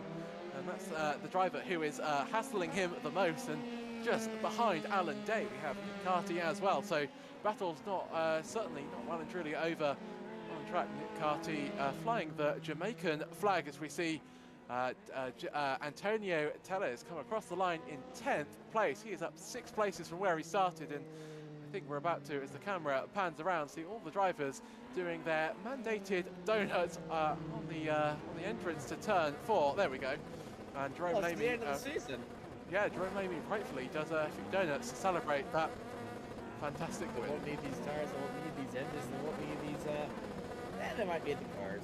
S2: and that's the driver who is hassling him the most. And just behind Alan Day, we have Nick Carty as well. So battle's not certainly not well and truly over on track. Nick Carty flying the Jamaican flag as we see Antonio Tellez come across the line in 10th place. He is up 6 places from where he started, and I think we're about to, as the camera pans around, see all the drivers doing their mandated donuts on the entrance to turn 4. There we go. And Jerome Lamy,
S1: the end of the season.
S2: Yeah, Jerome Lamy rightfully does a few donuts to celebrate that fantastic win.
S1: They won't need these tires, they won't need these engines, they won't need these, they might be in the cars.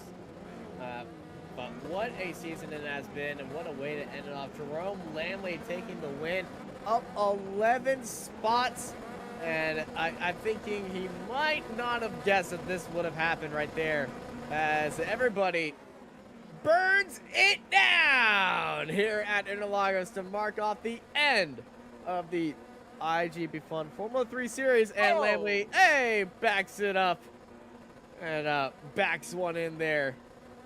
S1: But what a season it has been, and what a way to end it off. Jerome Lamley taking the win, up 11 spots, and I'm thinking he might not have guessed that this would have happened right there, as everybody burns it down here at Interlagos to mark off the end of the iGPFUN Formula 3 Series, and Lamley, hey, backs it up, and backs one in there,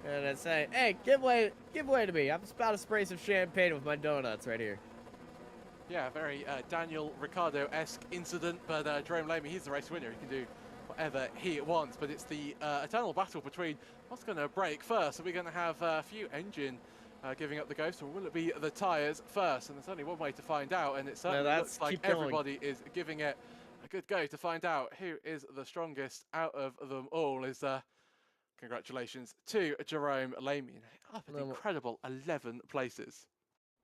S1: and I say, hey, give way to me. I'm about to spray some champagne with my donuts right here.
S2: Yeah, very Daniel Ricciardo-esque incident, but Jerome Lamy, he's the race winner. He can do whatever he wants, but it's the eternal battle between what's going to break first. Are we going to have a few engine giving up the ghost, or will it be the tyres first? And there's only one way to find out, and it certainly looks like everybody is giving it a good go to find out who is the strongest out of them all. Is congratulations to Jerome Lamy, up an incredible 11 places.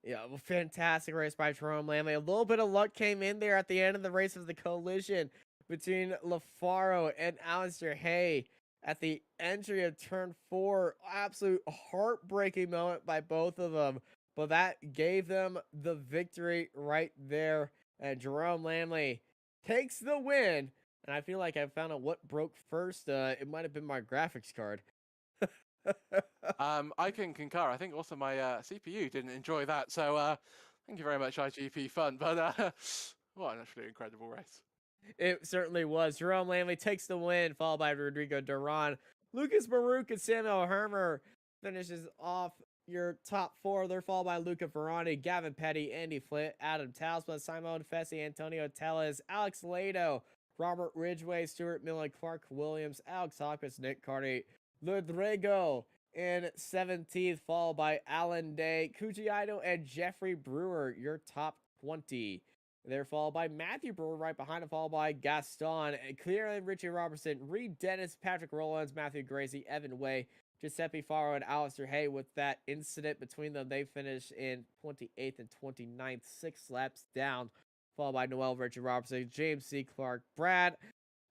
S1: Yeah, well, fantastic race by Jerome Lamley. A little bit of luck came in there at the end of the race of the collision between LaFaro and Alistair Hay at the entry of turn 4. Absolute heartbreaking moment by both of them, but that gave them the victory right there. And Jerome Lamley takes the win. And I feel like I found out what broke first. It might have been my graphics card.
S2: I can concur. I think also my CPU didn't enjoy that. So thank you very much, iGPFUN. But what an absolutely incredible race.
S1: It certainly was. Jerome Lamley takes the win, followed by Rodrigo Duran. Lucas Maruk and Samuel Hermer finishes off your top 4. They're followed by Luca Ferrani, Gavin Petty, Andy Flitt, Adam Talsma, Simon Fessi, Antonio Tellez, Alex Lado, Robert Ridgway, Stuart Millen, Clark Williams, Alex Hopkins, Nick Carty, Rodrigo in 17th, followed by Alan Day, Kujiaido, and Jeffrey Brewer, your top 20. They're followed by Matthew Brewer right behind him, followed by Gaston, Clearland, Richie Robertson, Reed Dennis, Patrick Rowlands, Matthew Gracie, Evan Way, Giuseppe Faro, and Alistair Hay. With that incident between them, they finished in 28th and 29th, 6 laps down followed by Noel Richard Robertson, James C. Clark, Brad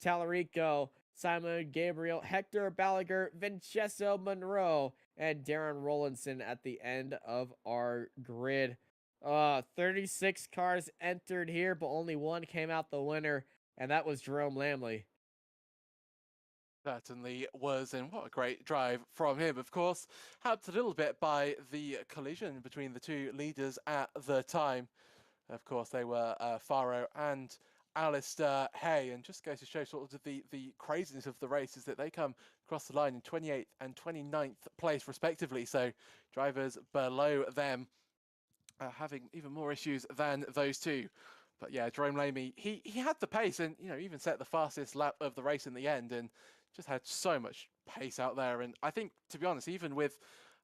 S1: Talarico, Simon Gabriel, Hector Balaguer, Vincenzo Monroe, and Darren Rollinson at the end of our grid. 36 cars entered here, but only one came out the winner, and that was Jerome Lamley.
S2: Certainly was, and what a great drive from him. Of course, helped a little bit by the collision between the two leaders at the time. Of course, they were Faro and Alistair Hay, and just goes to show sort of the craziness of the race is that they come across the line in 28th and 29th place respectively. So drivers below them having even more issues than those two. But yeah, Jerome Lamey, he had the pace, and even set the fastest lap of the race in the end, and just had so much pace out there. And I think, to be honest, even with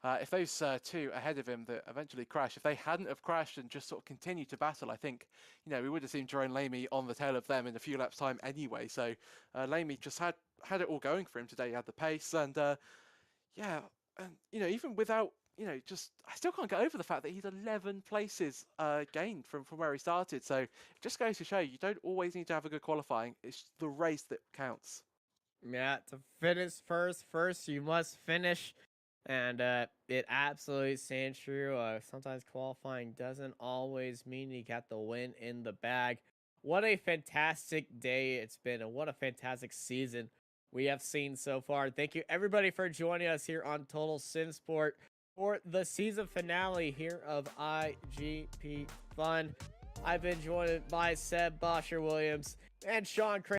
S2: if those two ahead of him that eventually crashed, if they hadn't have crashed and just sort of continued to battle, I think we would have seen Jerome Lamey on the tail of them in a few laps time anyway. So Lamey just had it all going for him today. He had the pace, and yeah, and even without just I still can't get over the fact that he's 11 places gained from where he started. So it just goes to show you don't always need to have a good qualifying. It's the race that counts.
S1: Yeah, to finish first you must finish. And it absolutely stands true. Sometimes qualifying doesn't always mean you got the win in the bag. What a fantastic day it's been, and what a fantastic season we have seen so far. Thank you, everybody, for joining us here on Total Sin Sport for the season finale here of iGPFUN. I've been joined by Seb Bosher-Williams and Sean Craig.